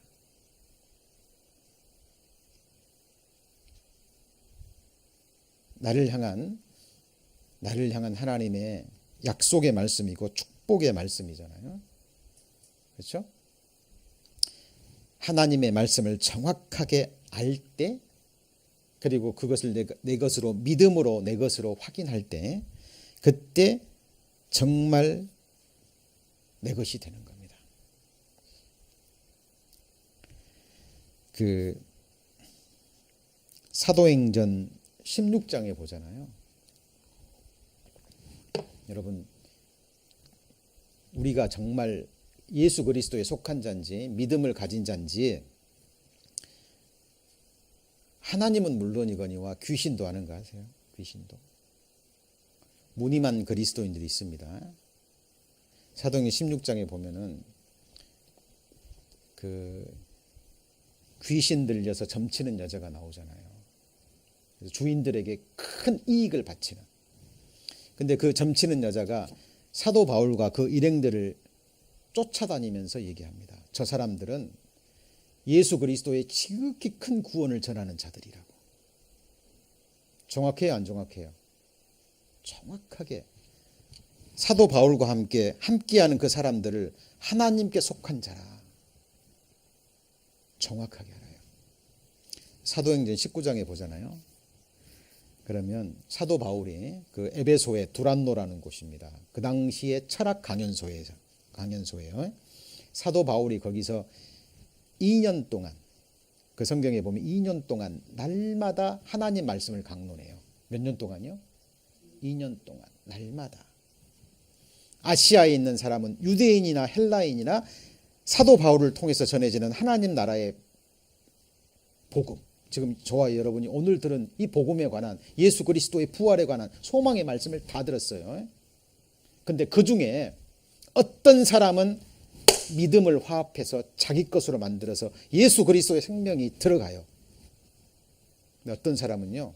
나를 향한 하나님의 약속의 말씀이고 축복의 말씀이잖아요. 그렇죠? 하나님의 말씀을 정확하게 알 때, 그리고 그것을 내 것으로 믿음으로 내 것으로 확인할 때, 그때 정말 내 것이 되는 겁니다. 그 사도행전 16장에 보잖아요. 여러분, 우리가 정말 예수 그리스도에 속한 자인지 믿음을 가진 자인지 하나님은 물론이거니와 귀신도 아는 거 아세요? 귀신도. 무늬만 그리스도인들이 있습니다. 사도행전 16장에 보면은 그 귀신 들려서 점치는 여자가 나오잖아요. 그래서 주인들에게 큰 이익을 바치는. 근데 그 점치는 여자가 사도 바울과 그 일행들을 쫓아다니면서 얘기합니다. 저 사람들은 예수 그리스도의 지극히 큰 구원을 전하는 자들이라고. 정확해요, 안 정확해요? 정확하게 사도 바울과 함께하는 그 사람들을 하나님께 속한 자라 정확하게 알아요. 사도행전 19장에 보잖아요. 그러면 사도 바울이 그 에베소의 두란노라는 곳입니다. 그 당시에 철학 강연소예요. 사도 바울이 거기서 2년 동안, 그 성경에 보면 2년 동안 날마다 하나님 말씀을 강론해요. 몇 년 동안요? 2년 동안 날마다. 아시아에 있는 사람은 유대인이나 헬라인이나 사도 바울을 통해서 전해지는 하나님 나라의 복음, 지금 저와 여러분이 오늘 들은 이 복음에 관한, 예수 그리스도의 부활에 관한 소망의 말씀을 다 들었어요. 근데 그 중에 어떤 사람은 믿음을 화합해서 자기 것으로 만들어서 예수 그리스도의 생명이 들어가요. 근데 어떤 사람은요,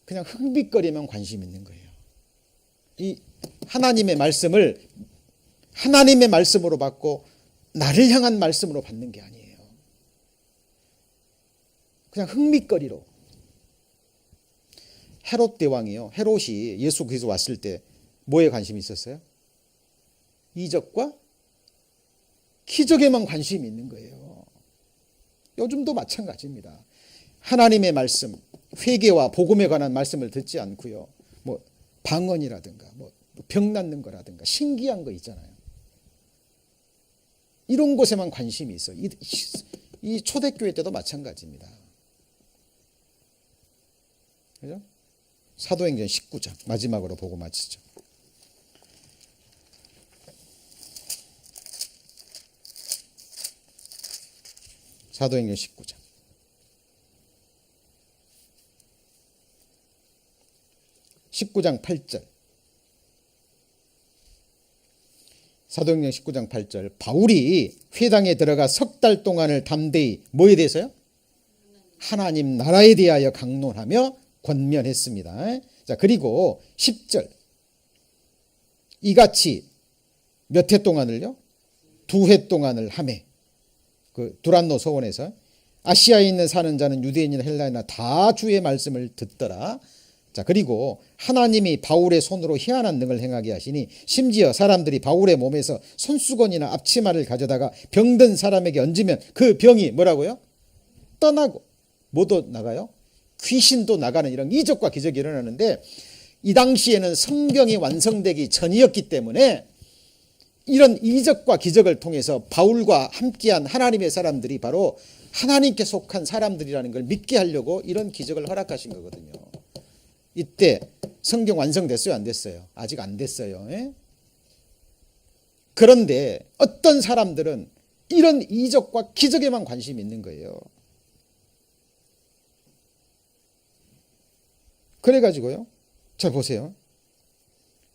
그냥 흥미거리만 관심 있는 거예요. 이 하나님의 말씀을 하나님의 말씀으로 받고 나를 향한 말씀으로 받는 게 아니에요. 그냥 흥미거리로. 헤롯 대왕이요, 헤롯이 예수 그리스도 왔을 때 뭐에 관심이 있었어요? 이적과 기적에만 관심이 있는 거예요. 요즘도 마찬가지입니다. 하나님의 말씀, 회개와 복음에 관한 말씀을 듣지 않고요, 뭐 방언이라든가 뭐 병 낫는 거라든가 신기한 거 있잖아요. 이런 곳에만 관심이 있어. 이 초대교회 때도 마찬가지입니다. 그죠? 사도행전 19장 마지막으로 보고 마치죠. 사도행전 19장. (19장 8절) 사도행전 19장 8절 바울이 회당에 들어가 석 달 동안을 담대히 뭐에 대해서요? 하나님 나라에 대하여 강론하며 권면했습니다. 자, 그리고 10절 이같이 몇 해 동안을요? 2해 동안을 하매 그 두란노 서원에서 아시아에 있는 사는 자는 유대인이나 헬라인이나 다 주의 말씀을 듣더라. 자, 그리고 하나님이 바울의 손으로 희한한 능을 행하게 하시니 심지어 사람들이 바울의 몸에서 손수건이나 앞치마를 가져다가 병든 사람에게 얹으면 그 병이 뭐라고요? 떠나고 뭐도 나가요? 귀신도 나가는 이런 이적과 기적이 일어나는데 이 당시에는 성경이 완성되기 전이었기 때문에 이런 이적과 기적을 통해서 바울과 함께한 하나님의 사람들이 바로 하나님께 속한 사람들이라는 걸 믿게 하려고 이런 기적을 허락하신 거거든요. 이때 성경 완성됐어요? 안 됐어요? 아직 안 됐어요. 예? 그런데 어떤 사람들은 이런 이적과 기적에만 관심이 있는 거예요. 그래가지고요. 자, 보세요.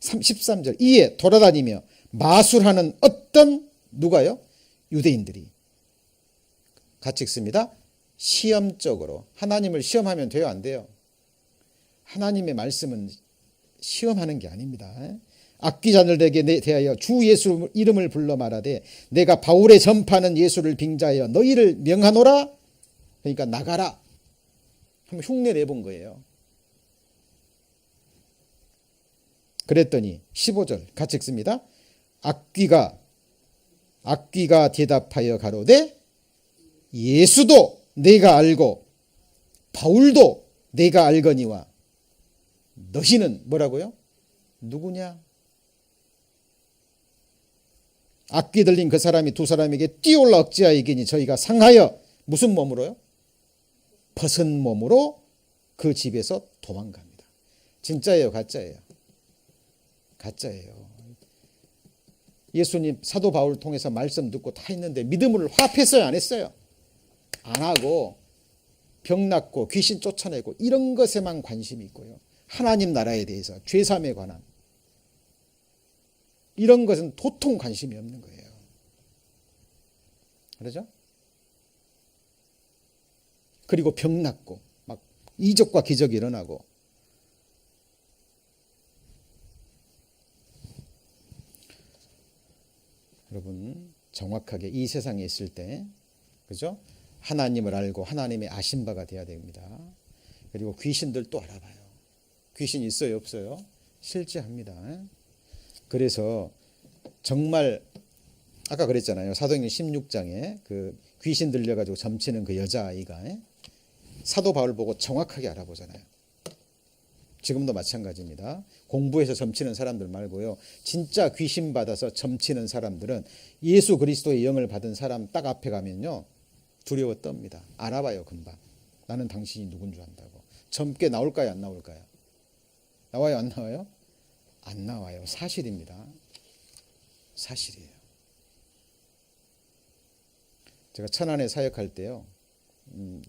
13절. 이에 돌아다니며 마술하는 어떤 누가요? 유대인들이. 같이 읽습니다. 시험적으로. 하나님을 시험하면 돼요? 안 돼요? 하나님의 말씀은 시험하는 게 아닙니다. 악귀자들에게 대하여 주 예수 이름을 불러 말하되 내가 바울의 전파하는 예수를 빙자하여 너희를 명하노라. 그러니까 나가라. 한번 흉내 내본 거예요. 그랬더니 15절 같이 읽습니다. 악귀가 대답하여 가로되 예수도 내가 알고 바울도 내가 알거니와 너희는 뭐라고요? 누구냐? 악귀 들린 그 사람이 두 사람에게 뛰어올라 억지하여 이기니 저희가 상하여 무슨 몸으로요? 벗은 몸으로 그 집에서 도망갑니다. 진짜예요? 가짜예요? 가짜예요. 예수님 사도 바울을 통해서 말씀 듣고 다 했는데 믿음을 화합했어요? 안 했어요? 안 하고 병 낫고 귀신 쫓아내고 이런 것에만 관심이 있고요. 하나님 나라에 대해서 죄사함에 관한 이런 것은 도통 관심이 없는 거예요. 그렇죠? 그리고 병 낫고 막 이적과 기적이 일어나고 여러분 정확하게 이 세상에 있을 때 그죠? 하나님을 알고 하나님의 아신 바가 되어야 됩니다. 그리고 귀신들도 알아봐요. 귀신 있어요? 없어요? 실제합니다. 그래서 정말 아까 그랬잖아요. 사도행전 16장에 그 귀신 들려가지고 점치는 그 여자아이가 사도 바울 보고 정확하게 알아보잖아요. 지금도 마찬가지입니다. 공부해서 점치는 사람들 말고요. 진짜 귀신 받아서 점치는 사람들은 예수 그리스도의 영을 받은 사람 딱 앞에 가면요. 두려워 떱니다. 알아봐요. 금방. 나는 당신이 누군 줄 안다고. 젊게 나올까요? 안 나올까요? 나와요? 안 나와요? 안 나와요. 사실입니다. 사실이에요. 제가 천안에 사역할 때요.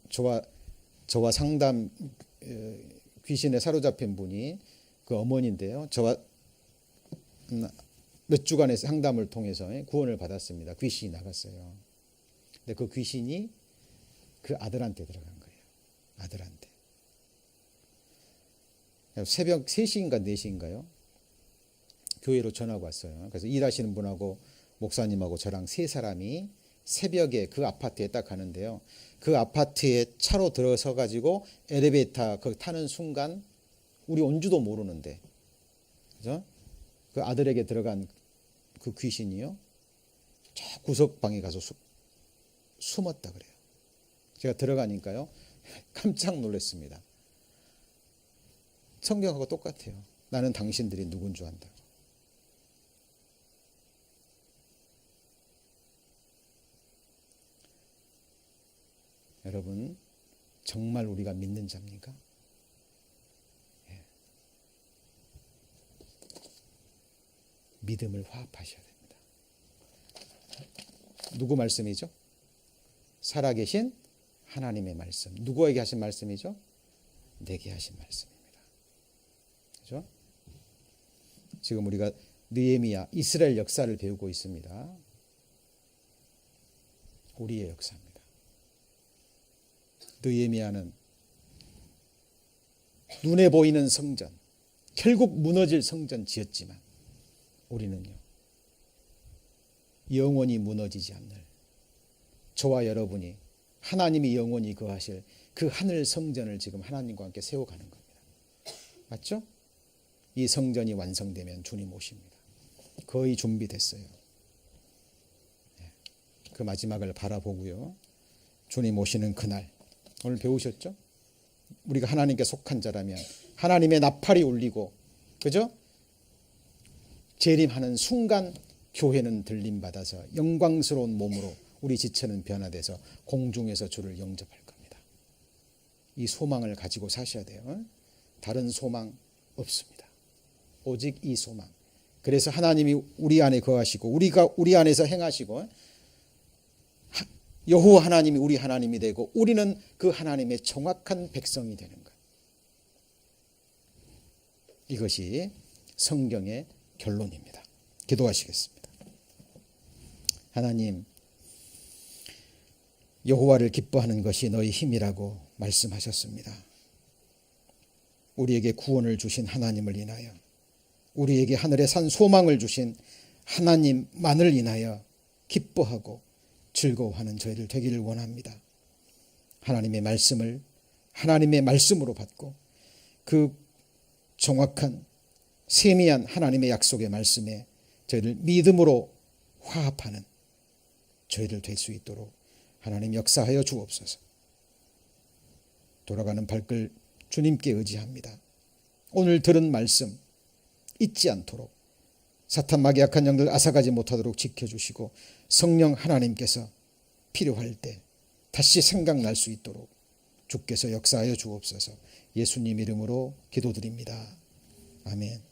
저와 상담 귀신에 사로잡힌 분이 그 어머니인데요. 저와 몇 주간의 상담을 통해서 구원을 받았습니다. 귀신이 나갔어요. 근데 그 귀신이 그 아들한테 들어간 거예요. 아들한테. 새벽 3시인가 4시인가요? 교회로 전화가 왔어요. 그래서 일하시는 분하고 목사님하고 저랑 3사람이 새벽에 그 아파트에 딱 가는데요. 그 아파트에 차로 들어서 가지고 엘리베이터 거기 타는 순간 우리 온 줄도 모르는데 그죠? 그 아들에게 들어간 그 귀신이요. 저 구석방에 가서 숨었다 그래요. 제가 들어가니까요. 깜짝 놀랐습니다. 성경하고 똑같아요. 나는 당신들이 누군 줄 안다고. 여러분 정말 우리가 믿는 자입니까? 예. 믿음을 화합하셔야 됩니다. 누구 말씀이죠? 살아계신 하나님의 말씀. 누구에게 하신 말씀이죠? 내게 하신 말씀입니다. 그렇죠? 지금 우리가 느헤미야 이스라엘 역사를 배우고 있습니다. 우리의 역사입니다. 느헤미야는 눈에 보이는 성전, 결국 무너질 성전 지었지만 우리는요. 영원히 무너지지 않는, 저와 여러분이 하나님이 영원히 거하실 그 하늘 성전을 지금 하나님과 함께 세워가는 겁니다. 맞죠? 이 성전이 완성되면 주님 오십니다. 거의 준비됐어요. 그 마지막을 바라보고요. 주님 오시는 그날, 오늘 배우셨죠? 우리가 하나님께 속한 자라면 하나님의 나팔이 울리고, 그죠? 재림하는 순간 교회는 들림받아서 영광스러운 몸으로 우리 지체는 변화돼서 공중에서 주를 영접할 겁니다. 이 소망을 가지고 사셔야 돼요. 다른 소망 없습니다. 오직 이 소망. 그래서 하나님이 우리 안에 거하시고 우리가 우리 안에서 행하시고, 여호와 하나님이 우리 하나님이 되고 우리는 그 하나님의 정확한 백성이 되는 것. 이것이 성경의 결론입니다. 기도하시겠습니다. 하나님, 여호와를 기뻐하는 것이 너희 힘이라고 말씀하셨습니다. 우리에게 구원을 주신 하나님을 인하여, 우리에게 하늘에 산 소망을 주신 하나님만을 인하여 기뻐하고 즐거워하는 저희들 되기를 원합니다. 하나님의 말씀을 하나님의 말씀으로 받고 그 정확한 세미한 하나님의 약속의 말씀에 저희를 믿음으로 화합하는 저희들 될 수 있도록 하나님 역사하여 주옵소서. 돌아가는 발길 주님께 의지합니다. 오늘 들은 말씀 잊지 않도록, 사탄 마귀 악한 영들 앗아가지 못하도록 지켜주시고, 성령 하나님께서 필요할 때 다시 생각날 수 있도록 주께서 역사하여 주옵소서. 예수님 이름으로 기도드립니다. 아멘.